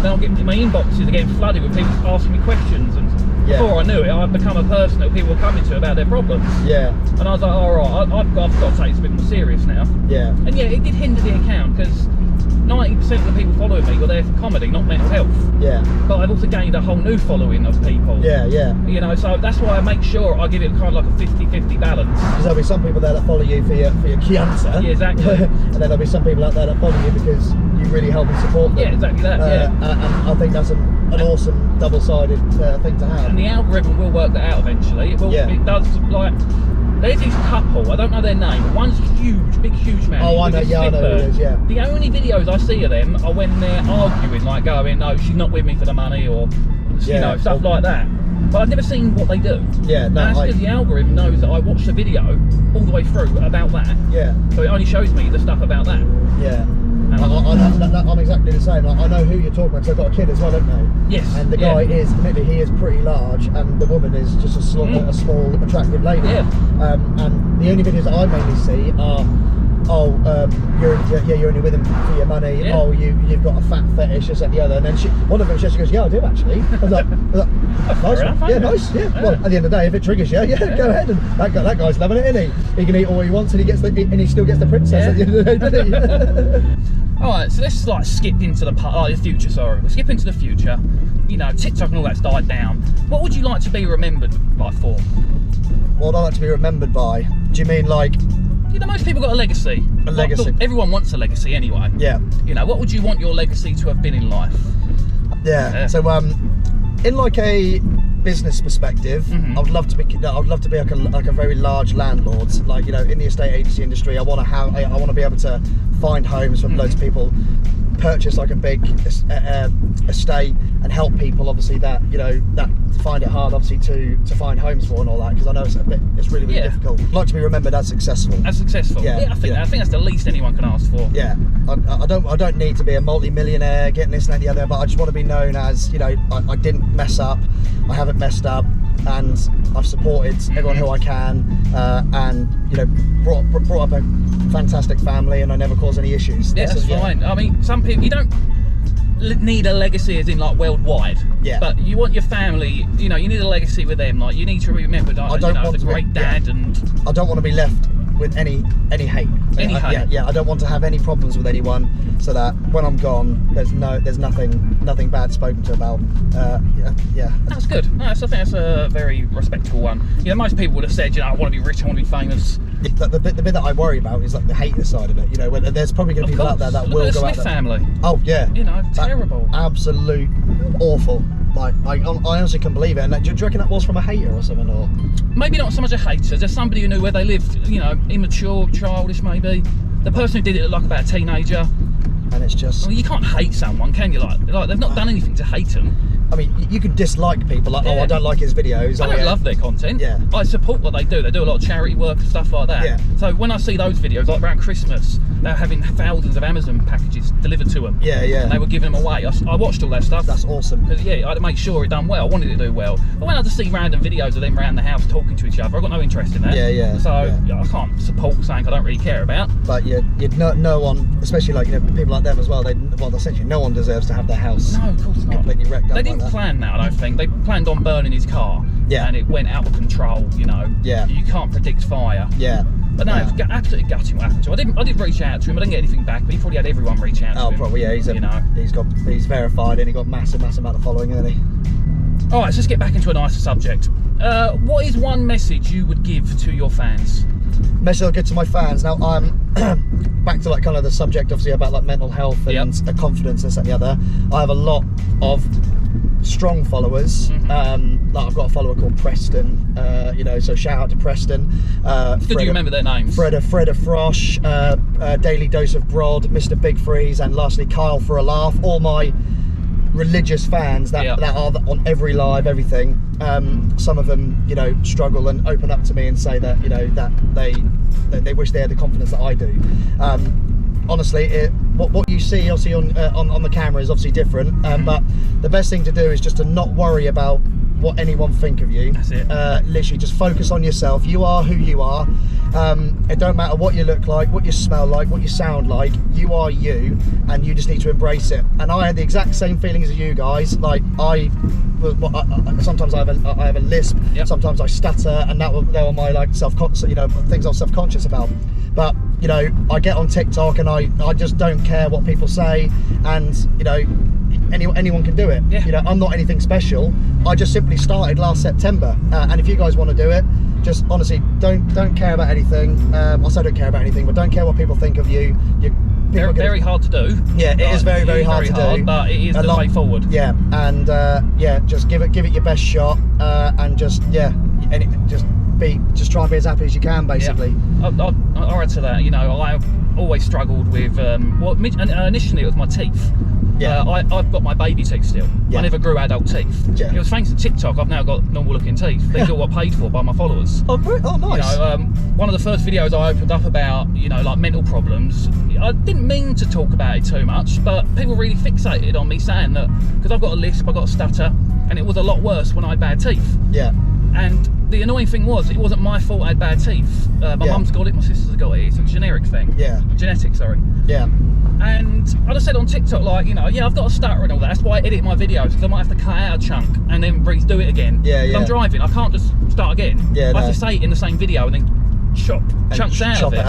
Speaker 1: then I'm getting my inboxes are getting flooded with people asking me questions and. Before I knew it, I'd become a person that people were coming to about their problems. Yeah. And I was like, all right, I've got to take this a bit more serious now. Yeah. And yeah, it did hinder the account because 90% of the people following me were there for comedy, not mental health. Yeah. But I've also gained a whole new following of people. Yeah, yeah. You know, so that's why I make sure I give it kind of like a 50-50 balance. Because
Speaker 2: there'll be some people there that follow you for your kuntah.
Speaker 1: Yeah, exactly.
Speaker 2: And then there'll be some people out there that follow you because you really help and support them.
Speaker 1: Yeah, exactly that.
Speaker 2: And I think that's an awesome double-sided thing to have.
Speaker 1: And the algorithm will work that out eventually. It does, like, there's this couple, I don't know their name, but one's huge man.
Speaker 2: Oh, I know who it is, yeah.
Speaker 1: The only videos I see of them are when they're arguing, like going, no, she's not with me for the money, or, stuff like that. But I've never seen what they do. Yeah, no. And that's because the algorithm knows that I watched the video all the way through about that. Yeah. So it only shows me the stuff about that.
Speaker 2: Yeah. I'm exactly the same. I know who you're talking about, because I've got a kid as well, don't I? Yes. And the guy admittedly, he is pretty large, and the woman is just a small, attractive lady. Yeah. And the only videos that I mainly see are, you're only with him for your money. Yeah. Oh, you've got a fat fetish, this and the other. And then one of them just goes, yeah, I do actually. I was like nice. Yeah, nice. Yeah. Well, at the end of the day, if it triggers you, go ahead. And that guy's loving it, isn't he? He can eat all he wants, and he still gets the princess at the end of the day, doesn't he?
Speaker 1: Alright, so let's skip into the future, sorry. We'll skip into the future. You know, TikTok and all that's died down. What would you like to be remembered by for?
Speaker 2: What would I like to be remembered by? Do you mean like...
Speaker 1: You know, most people got a legacy.
Speaker 2: A legacy.
Speaker 1: Look, everyone wants a legacy anyway. Yeah. You know, what would you want your legacy to have been in life?
Speaker 2: Yeah. So, in like a business perspective, I'd love to be like a very large landlord. Like, in the estate agency industry, I want to be able to find homes for loads of people, purchase like a big estate, and help people obviously that find it hard obviously to find homes for and all that, because I know it's really difficult. I'd like to be remembered as successful. I think
Speaker 1: that's the least anyone can ask for.
Speaker 2: Yeah. I don't need to be a multi-millionaire getting this and the other, but I just want to be known as, I didn't mess up, I haven't messed up, and I've supported everyone who I can, and brought up a fantastic family, and I never caused any issues.
Speaker 1: Yeah, that's fine. I mean, some people, you don't need a legacy as in like worldwide. Yeah. But you want your family, you need a legacy with them. Like, you need to remember that as a great dad, and
Speaker 2: I don't want to be left with any hate.
Speaker 1: Any hate.
Speaker 2: Yeah, I don't want to have any problems with anyone, so that when I'm gone, there's nothing bad spoken to about. Yeah.
Speaker 1: That's good. No, I think that's a very respectable one. You know, most people would have said, you know, I want to be rich, I want to be famous.
Speaker 2: The bit that I worry about is like the hater side of it. You know, when there's probably going to be people out there that will go out there.
Speaker 1: Family.
Speaker 2: Oh yeah.
Speaker 1: You know, terrible.
Speaker 2: Absolute awful. Like I honestly can believe it. And do you reckon that was from a hater or something, or
Speaker 1: maybe not so much a hater, just somebody who knew where they lived. You know, immature, childish, maybe. The person who did it looked like about a teenager.
Speaker 2: And it's just.
Speaker 1: Well, you can't hate someone, can you? Like they've not done anything to hate them.
Speaker 2: I mean, you could dislike people, like, oh, I don't like his videos.
Speaker 1: I don't love their content.
Speaker 2: Yeah.
Speaker 1: I support what they do. They do a lot of charity work and stuff like that.
Speaker 2: Yeah.
Speaker 1: So when I see those videos, like around Christmas, they're having thousands of Amazon packages delivered to them.
Speaker 2: Yeah.
Speaker 1: And they were giving them away. I watched all that stuff.
Speaker 2: That's awesome.
Speaker 1: Because, yeah, I had to make sure it done well. I wanted it to do well. But when I just see random videos of them around the house talking to each other, I've got no interest in that.
Speaker 2: Yeah.
Speaker 1: So I can't support something I don't really care about.
Speaker 2: But no one, especially like, you know, people like them as well, essentially no one deserves to have their house
Speaker 1: of course not.
Speaker 2: completely wrecked up.
Speaker 1: They didn't plan that, I don't think. They planned on burning his car.
Speaker 2: Yeah.
Speaker 1: And it went out of control, you know.
Speaker 2: Yeah.
Speaker 1: You can't predict fire.
Speaker 2: Yeah.
Speaker 1: But no, it's absolutely gutting what happened to him. I did reach out to him. I didn't get anything back, but he probably had everyone reach out to him.
Speaker 2: Oh, probably, yeah. He's verified and he got massive amount of following, hasn't he?
Speaker 1: All right, so let's get back into a nicer subject. What is one message you would give to your fans?
Speaker 2: Message I'll give to my fans. Now, I'm back to like kind of the subject, obviously, about like mental health and confidence, this and the other. I have a lot of strong followers. Like I've got a follower called Preston, you know, so shout out to Preston.
Speaker 1: Did you remember their names?
Speaker 2: Freda Frosh, Daily Dose of Brod, Mr. Big Freeze, and lastly Kyle for a Laugh. All my religious fans that are on every live, everything. Some of them, you know, struggle and open up to me and say that, you know, that they wish they had the confidence that I do. Honestly, what you see obviously on the camera is obviously different, but the best thing to do is just to not worry about what anyone think of you.
Speaker 1: That's it.
Speaker 2: Literally just focus on yourself. You are who you are. It don't matter what you look like, what you smell like, what you sound like. You are you, and you just need to embrace it. And I had the exact same feelings as you guys. Like sometimes I have a lisp, sometimes I stutter, and they were my like self-conscious, you know, things I was self-conscious about. But you know, I get on TikTok and I just don't care what people say, and you know, anyone can do it. You know, I'm not anything special. I just simply started last September, and if you guys want to do it, just honestly don't care about anything. I say don't care about anything, but don't care what people think of you.
Speaker 1: Very hard to do.
Speaker 2: Yeah, it is very hard to do,
Speaker 1: but it is the way forward.
Speaker 2: Yeah, and just give it your best shot, and just try and be as happy as you can, basically.
Speaker 1: I'll add to that. You know, I always struggled with initially it was my teeth. I've got my baby teeth still. I never grew adult teeth. It was thanks to TikTok I've now got normal looking teeth. These all got paid for by my followers.
Speaker 2: Oh, nice.
Speaker 1: You know, one of the first videos I opened up about, you know, like mental problems, I didn't mean to talk about it too much, but people really fixated on me saying that because I've got a lisp, I've got a stutter, and it was a lot worse when I had bad teeth. Yeah. And the annoying thing was, it wasn't my fault I had bad teeth. My mum's got it, my sister's got it. It's a generic thing. Genetic, sorry. And I just said on TikTok, like, you know, I've got a stutter and all that. That's why I edit my videos, because I might have to cut out a chunk and then redo it again. I'm driving, I can't just start again. I have to say it in the same video and then chop chunks out of it.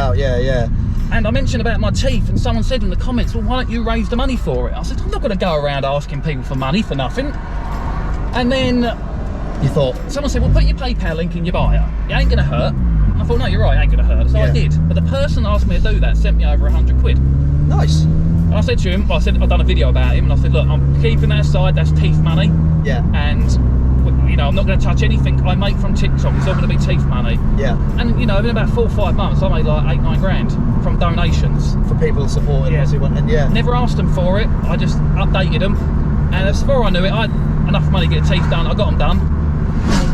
Speaker 1: And I mentioned about my teeth, and someone said in the comments, well, why don't you raise the money for it? I said, I'm not going to go around asking people for money for nothing. And then
Speaker 2: you thought,
Speaker 1: someone said, well, put your PayPal link in your bio. It ain't going to hurt. I thought, no, you're right, it ain't going to hurt. So I did. But the person asked me to do that sent me over 100 quid.
Speaker 2: Nice.
Speaker 1: And I said to him, I've done a video about him, and I said, look, I'm keeping that aside, that's teeth money. And, you know, I'm not going to touch anything I make from TikTok, it's all going to be teeth money. And, you know, in about 4 or 5 months, I made like 8-9 grand from donations.
Speaker 2: For people supporting.
Speaker 1: Never asked them for it, I just updated them. And as far as I knew it, I had enough money to get teeth done, I got them done.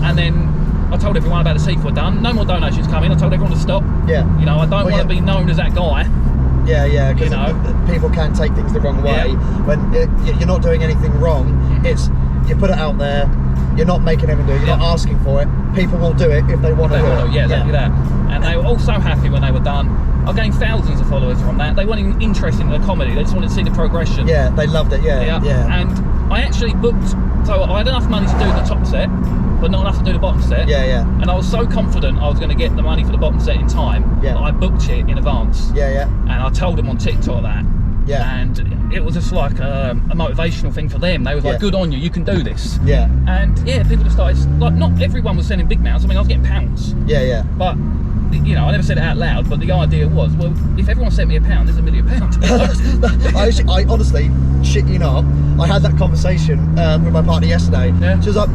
Speaker 1: And then I told everyone about the teeth were done. No more donations coming. I told everyone to stop. You know, I don't want to be known as that guy.
Speaker 2: Because
Speaker 1: you know,
Speaker 2: people can take things the wrong way. When you're not doing anything wrong, it's you put it out there. You're not making anyone do it. You're not asking for it. People will do it if they want to do it.
Speaker 1: Exactly that. And they were all so happy when they were done. I gained thousands of followers from that. They weren't even interested in the comedy. They just wanted to see the progression.
Speaker 2: They loved it.
Speaker 1: And I actually booked. So I had enough money to do the top set. but not enough to do the bottom set.
Speaker 2: Yeah, yeah.
Speaker 1: And I was so confident I was going to get the money for the bottom set in time that I booked it in advance.
Speaker 2: Yeah, yeah.
Speaker 1: And I told them on TikTok that.
Speaker 2: Yeah.
Speaker 1: And it was just like a motivational thing for them. They was like, good on you, you can do this.
Speaker 2: Yeah.
Speaker 1: And yeah, people just started, like, not everyone was sending big mounts. I mean, I was getting pounds.
Speaker 2: Yeah, yeah.
Speaker 1: But, you know, I never said it out loud, but the idea was, well, if everyone sent me £1, there's £1 million.
Speaker 2: I honestly, shit you not, I had that conversation with my partner yesterday. Yeah. She was like,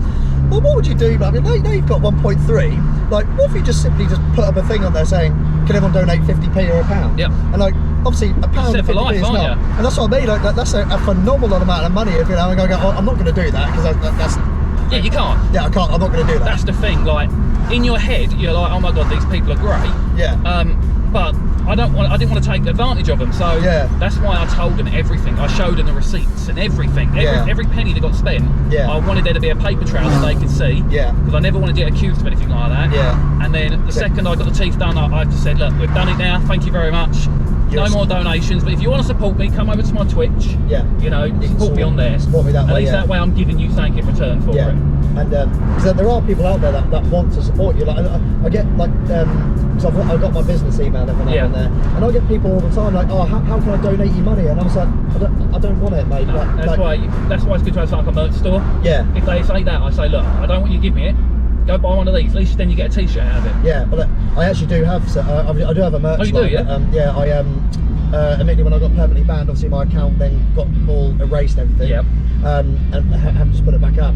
Speaker 2: well, what would you do? I mean, now you've got 1.3. Like, what if you just simply put up a thing on there saying, can everyone donate 50p or £1?
Speaker 1: Yep.
Speaker 2: And like, obviously, £1
Speaker 1: for life,
Speaker 2: is not.
Speaker 1: You?
Speaker 2: And that's what I mean. Like, that's a phenomenal amount of money. If you know, I go, I'm not going to do that because that's.
Speaker 1: Yeah, you can't.
Speaker 2: Yeah, I can't. I'm not going to do that.
Speaker 1: That's the thing. Like, in your head, you're like, oh my god, these people are great.
Speaker 2: Yeah.
Speaker 1: But I didn't want to take advantage of them. So that's why I told them everything. I showed them the receipts and everything. Every penny that got spent. Yeah. I wanted there to be a paper trail that they could see. Yeah. Because I never wanted to get accused of anything like that. Yeah. And then the second I got the teeth done, I just said, look, we've done it now. Thank you very much. No more donations, but if you want to support me, come over to my Twitch. Yeah. You know, support me on there. Support me that way. At least that way I'm giving you something in return for it.
Speaker 2: And because there are people out there that want to support you. Like I get like, because I've got my business email every now and there, and I get people all the time like, oh, how can I donate you money? And I was like, I don't want it, mate.
Speaker 1: No, that's why it's good to have like a merch store. Yeah. If they say that, I say, look, I don't want you to give me it. Go buy one of these. At least then you get a T-shirt out of it. Yeah, but I actually do have. I do have a merch. Oh, you do, yeah? Yeah, I admittedly when I got permanently banned, obviously my account then got all erased everything. Yep. And I haven't just put it back up.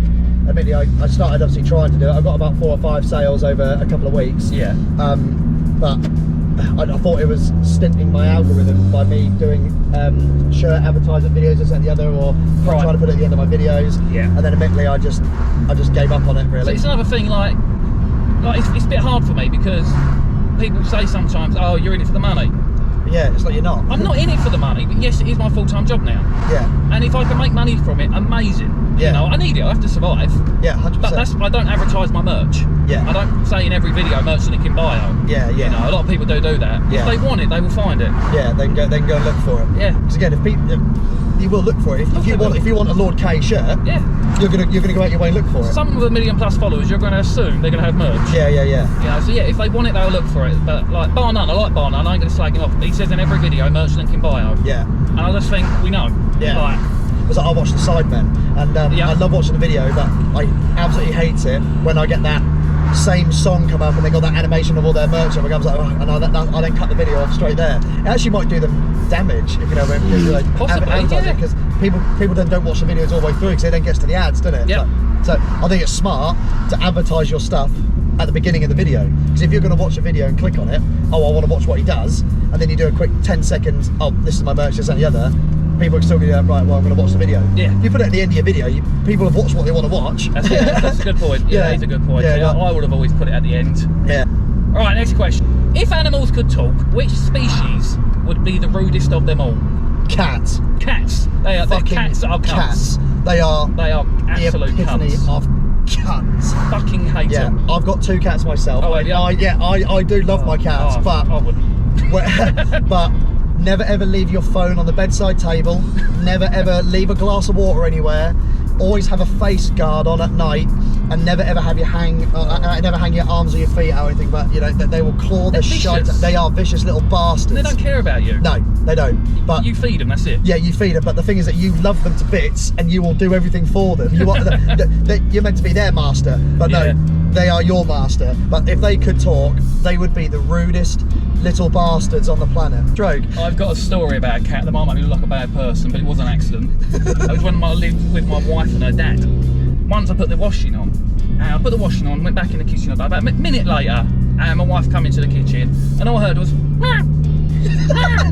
Speaker 1: Admittedly, I started obviously trying to do it. I got about 4 or 5 sales over a couple of weeks. Yeah. But I thought it was stinting my algorithm by me doing shirt advertisement videos, this and the other, or trying to put it at the end of my videos. Yeah. And then admittedly, I just gave up on it really. So it's another thing, like it's a bit hard for me because people say sometimes, oh, you're in it for the money.
Speaker 2: Yeah, it's like you're not.
Speaker 1: I'm not in it for the money, but yes, it is my full-time job now. Yeah. And if I can make money from it, amazing. Yeah. You know, I need it. I have to survive. Yeah, 100%. But I don't advertise my merch. Yeah. I don't say in every video merch link in bio. Yeah, yeah. You know, a lot of people do that. Yeah. If they want it, they will find it. Yeah, they can go and look for it. Yeah. Because again, you will look for it. If you want a Lord K shirt, yeah, you're gonna go out your way and look for it. Some with 1 million+ followers, you're gonna assume they're gonna have merch. Yeah, yeah, yeah. You know, so yeah, if they want it, they'll look for it. But like Bar None, I like Bar None. I ain't gonna slag him off. He says in every video, merch link in bio. Yeah. And I just think we know. Yeah. Like, because I watch the Sidemen, and I love watching the video, but I absolutely hate it when I get that same song come up and they got that animation of all their merch, and I was like, oh, and I then cut the video off straight there. It actually might do them damage if you know when advertise it, because people then don't watch the videos all the way through because it then gets to the ads, doesn't it? Yeah. So I think it's smart to advertise your stuff at the beginning of the video, because if you're going to watch a video and click on it, oh, I want to watch what he does, and then you do a quick 10 seconds, oh, this is my merch, this and the other, people are still going to go, right, well, I'm going to watch the video. Yeah. If you put it at the end of your video, people have watched what they want to watch. That's a good point. Yeah, that's a good point. Yeah, I would have always put it at the end. Yeah. All right, next question. If animals could talk, which species would be the rudest of them all? Cats. Cats. They are cats. Are cats. They are absolute cunts. Of cunts. Fucking hate them. I've got 2 cats myself. Oh, I do love my cats, but I wouldn't. But never ever leave your phone on the bedside table. Never ever leave a glass of water anywhere. Always have a face guard on at night, and never ever have you never hang your arms or your feet out or anything. But you know they will claw the shite. They are vicious little bastards. They don't care about you. No, they don't. But you feed them. That's it. Yeah, you feed them. But the thing is that you love them to bits, and you will do everything for them. You want you're meant to be their master, but no, they are your master. But if they could talk, they would be the rudest little bastards on the planet. Drogue. I've got a story about a cat that might make me look like a bad person, but it was an accident. It was when I lived with my wife and her dad. Once I put the washing on, and I put the washing on, went back in the kitchen about a minute later, and my wife come into the kitchen, and all I heard was meow, meow.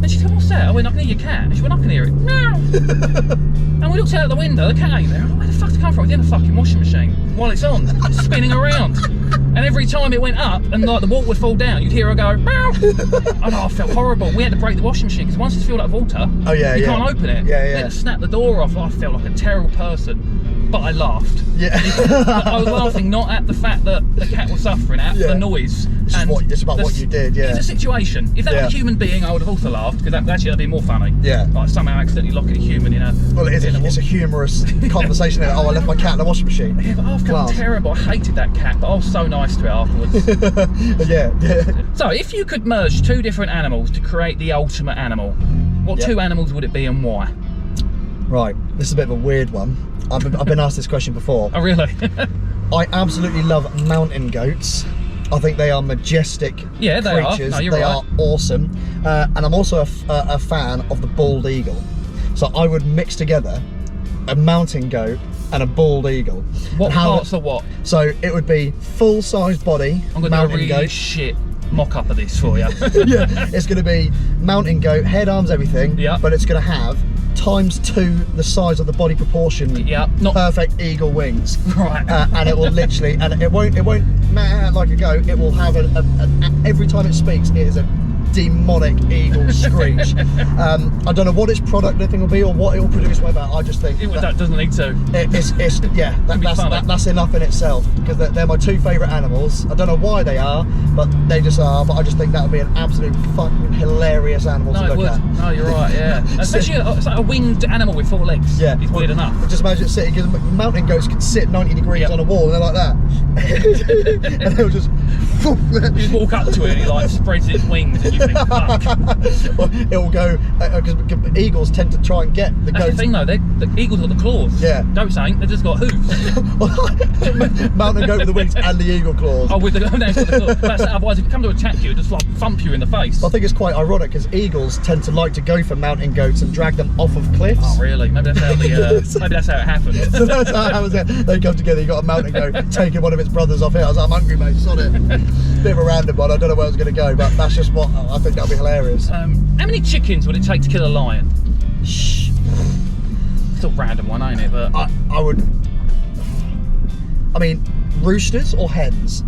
Speaker 1: And she said, what's that? I went, I can hear your cat. And she went, I can hear it. Meow. And we looked out the window, the cat ain't there. I went, where the fuck did it come from? It's in the fucking washing machine while it's on, spinning around. And every time it went up and like the water would fall down, you'd hear her go, meow. And I felt horrible. We had to break the washing machine because once it's filled up with water, you can't open it. We had to snap the door off. I felt like a terrible person. but I laughed.
Speaker 2: Yeah.
Speaker 1: I was laughing not at the fact that the cat was suffering, at the noise.
Speaker 2: It's about what you did, yeah.
Speaker 1: It's a situation. If that was a human being, I would have also laughed, because that'd be more funny.
Speaker 2: Yeah.
Speaker 1: Like somehow accidentally locking a human in a...
Speaker 2: Well, it's a humorous conversation. Oh, I left my cat in the washing machine.
Speaker 1: Yeah, but I felt terrible. I hated that cat, but I was so nice to it afterwards.
Speaker 2: Yeah.
Speaker 1: So, if you could merge two different animals to create the ultimate animal, what two animals would it be and why?
Speaker 2: Right, this is a bit of a weird one. I've been asked this question before.
Speaker 1: Oh, really?
Speaker 2: I absolutely love mountain goats. I think they are majestic creatures.
Speaker 1: No, you're
Speaker 2: they
Speaker 1: right.
Speaker 2: are awesome. And I'm also a fan of the bald eagle. So I would mix together a mountain goat and a bald eagle.
Speaker 1: What parts are what?
Speaker 2: So it would be full-sized body,
Speaker 1: I'm going to do a really shit mock-up of this for you.
Speaker 2: Yeah, it's going to be mountain goat, head, arms, everything. Yeah. But it's going to have ×2 the size of the body proportion.
Speaker 1: Yeah. Not
Speaker 2: perfect eagle wings.
Speaker 1: Right.
Speaker 2: And it will literally, and it won't meh like a goat. It will have every time it speaks, it is a demonic eagle screech. I don't know what its product thing will be or what it will produce, whatever. I just think
Speaker 1: that doesn't need to.
Speaker 2: That's enough in itself, because they're my two favourite animals. I don't know why they are, but they just are. But I just think that would be an absolute fucking hilarious animal to look at.
Speaker 1: No, you're right. Yeah, especially it's like a winged animal with 4 legs.
Speaker 2: Yeah,
Speaker 1: it's weird enough.
Speaker 2: Just imagine it sitting, because mountain goats can sit 90 degrees on a wall, and they're like that, and they'll just.
Speaker 1: You just walk up to it and he like spreads its wings and you think, fuck.
Speaker 2: Well, it will go, because eagles tend to try and get the goats.
Speaker 1: That's the thing though, the eagles got the claws.
Speaker 2: Yeah.
Speaker 1: Goats ain't, they've just got hooves.
Speaker 2: Mountain goat with the wings and the eagle claws.
Speaker 1: Oh, with the claws. Otherwise if it comes to attack you, it'll just like thump you in the face.
Speaker 2: I think it's quite ironic, because eagles tend to like to go for mountain goats and drag them off of cliffs.
Speaker 1: Oh really? Maybe that's how maybe that's how it happened.
Speaker 2: So that's how it happens. They come together, you got a mountain goat taking one of its brothers off here. I was like, I'm hungry, mate, sort it. Bit of a random one, I don't know where I was going to go, but that's just what I think that'll be hilarious.
Speaker 1: How many chickens would it take to kill a lion? Shh. It's a random one, ain't it? But
Speaker 2: I would. I mean, roosters or hens?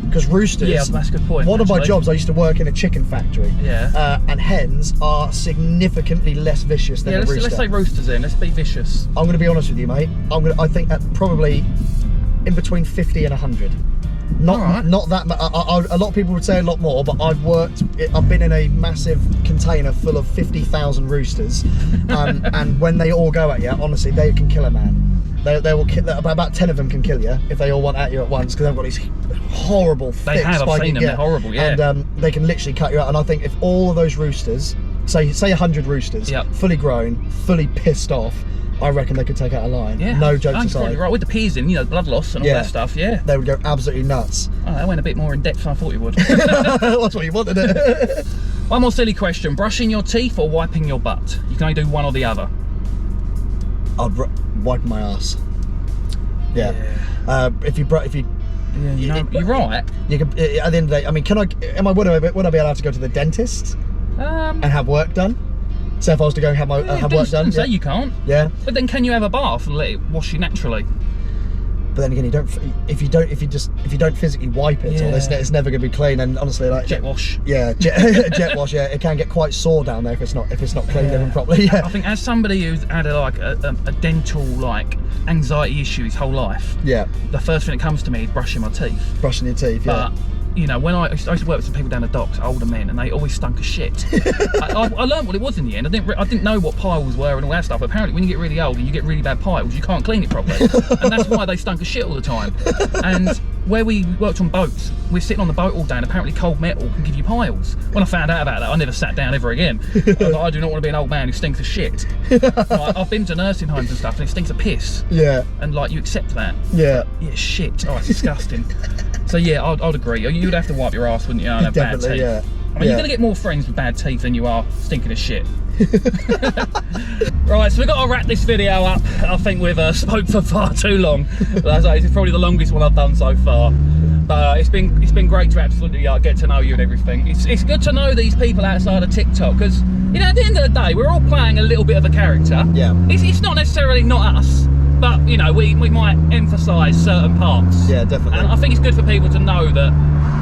Speaker 2: Because roosters.
Speaker 1: Yeah, that's a good point.
Speaker 2: One of my jobs, I used to work in a chicken factory.
Speaker 1: Yeah.
Speaker 2: And hens are significantly less vicious than a rooster.
Speaker 1: Let's say roosters then. Let's be vicious.
Speaker 2: I'm going to be honest with you, mate. I think that probably in between 50 and 100. Not that much. A lot of people would say a lot more, but I've been in a massive container full of 50,000 roosters, and when they all go at you, honestly, they can kill a man. They will kill. About 10 of them can kill you if they all want at you at once, because they've got these horrible.
Speaker 1: I've seen them. They're horrible. Yeah.
Speaker 2: And they can literally cut you out. And I think if all of those roosters, say 100 roosters, fully grown, fully pissed off, I reckon they could take out a lion. Yeah. No jokes aside.
Speaker 1: Probably right. With the peas in, blood loss and all that stuff, yeah.
Speaker 2: They would go absolutely nuts.
Speaker 1: Oh, that went a bit more in depth than I thought you would.
Speaker 2: That's what you wanted, it.
Speaker 1: One more silly question. Brushing your teeth or wiping your butt? You can only do one or the other.
Speaker 2: I'd wipe my ass. Yeah. If you
Speaker 1: Yeah, you're right.
Speaker 2: You can, at the end of the day, I mean, would I be able to have to go to the dentist and have work done? So if I was to go and have work done,
Speaker 1: say you can't.
Speaker 2: Yeah.
Speaker 1: But then can you have a bath and let it wash you naturally?
Speaker 2: But then again, if you don't physically wipe it, it's never going to be clean. And honestly, like
Speaker 1: jet wash.
Speaker 2: Yeah, jet wash. Yeah, it can get quite sore down there if it's not cleaned in properly. Yeah.
Speaker 1: I think as somebody who's had a dental anxiety issue his whole life.
Speaker 2: Yeah.
Speaker 1: The first thing that comes to me is brushing my teeth.
Speaker 2: Brushing your teeth. Yeah.
Speaker 1: But when I used to work with some people down the docks, older men, and they always stunk of shit. I learned what it was in the end. I didn't know what piles were and all that stuff. But apparently, when you get really old and you get really bad piles, you can't clean it properly, and that's why they stunk of shit all the time. And where we worked on boats, we're sitting on the boat all day, and apparently cold metal can give you piles. When I found out about that, I never sat down ever again. I was like, I do not want to be an old man who stinks of shit. I've been to nursing homes and stuff, and it stinks of piss.
Speaker 2: Yeah.
Speaker 1: And you accept that.
Speaker 2: Yeah.
Speaker 1: Yeah, shit. Oh, it's disgusting. So yeah, I'd agree. You'd have to wipe your ass, wouldn't you? And have bad teeth.
Speaker 2: Yeah.
Speaker 1: I mean, you're gonna get more friends with bad teeth than you are stinking of shit. Right, so we've got to wrap this video up. I think we've spoke for far too long. This is probably the longest one I've done so far. But it's been great to absolutely get to know you and everything. It's good to know these people outside of TikTok, because at the end of the day, we're all playing a little bit of a character.
Speaker 2: Yeah.
Speaker 1: It's not necessarily not us. But we might emphasise certain parts.
Speaker 2: Yeah, definitely.
Speaker 1: And I think it's good for people to know that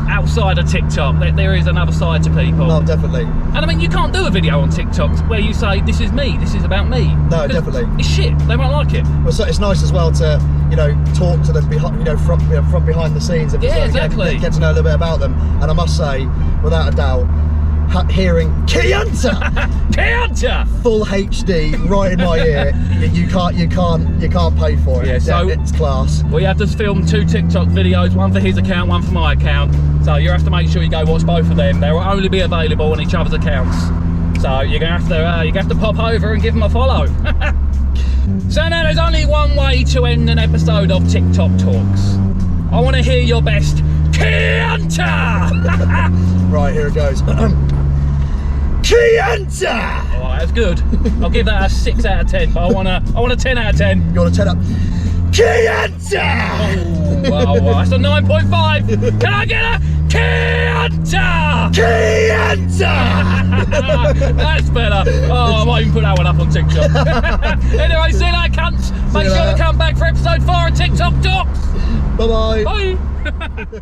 Speaker 1: outside of TikTok. There is another side to people.
Speaker 2: Oh, definitely.
Speaker 1: And I mean, you can't do a video on TikTok where you say, this is me, this is about me.
Speaker 2: No, definitely.
Speaker 1: It's shit, they won't like it.
Speaker 2: Well, so it's nice as well to, you know, talk to them behind, from behind the scenes. And
Speaker 1: exactly.
Speaker 2: Get to know a little bit about them. And I must say, without a doubt, hearing Kuntah full HD right in my ear, you can't pay for it.
Speaker 1: Yeah, so
Speaker 2: it's class.
Speaker 1: We have just filmed 2 TikTok videos, one for his account, one for my account. So you have to make sure you go watch both of them. They will only be available on each other's accounts. So you're gonna have to pop over and give them a follow. So now there's only one way to end an episode of TikTok Talks. I want to hear your best Kuntah.
Speaker 2: Right, here it goes. Kuntah!
Speaker 1: Alright, that's good. I'll give that a 6 out of 10, but I want a 10 out of 10.
Speaker 2: You want a 10 up? Kuntah!
Speaker 1: Oh, wow, that's a 9.5. Can I get a Kuntah?
Speaker 2: Kuntah!
Speaker 1: That's better. Oh, I might even put that one up on TikTok. Anyway, see you later, cunts. Make sure to come back for episode 4 of TikTok Talks.
Speaker 2: Bye-bye.
Speaker 1: Bye.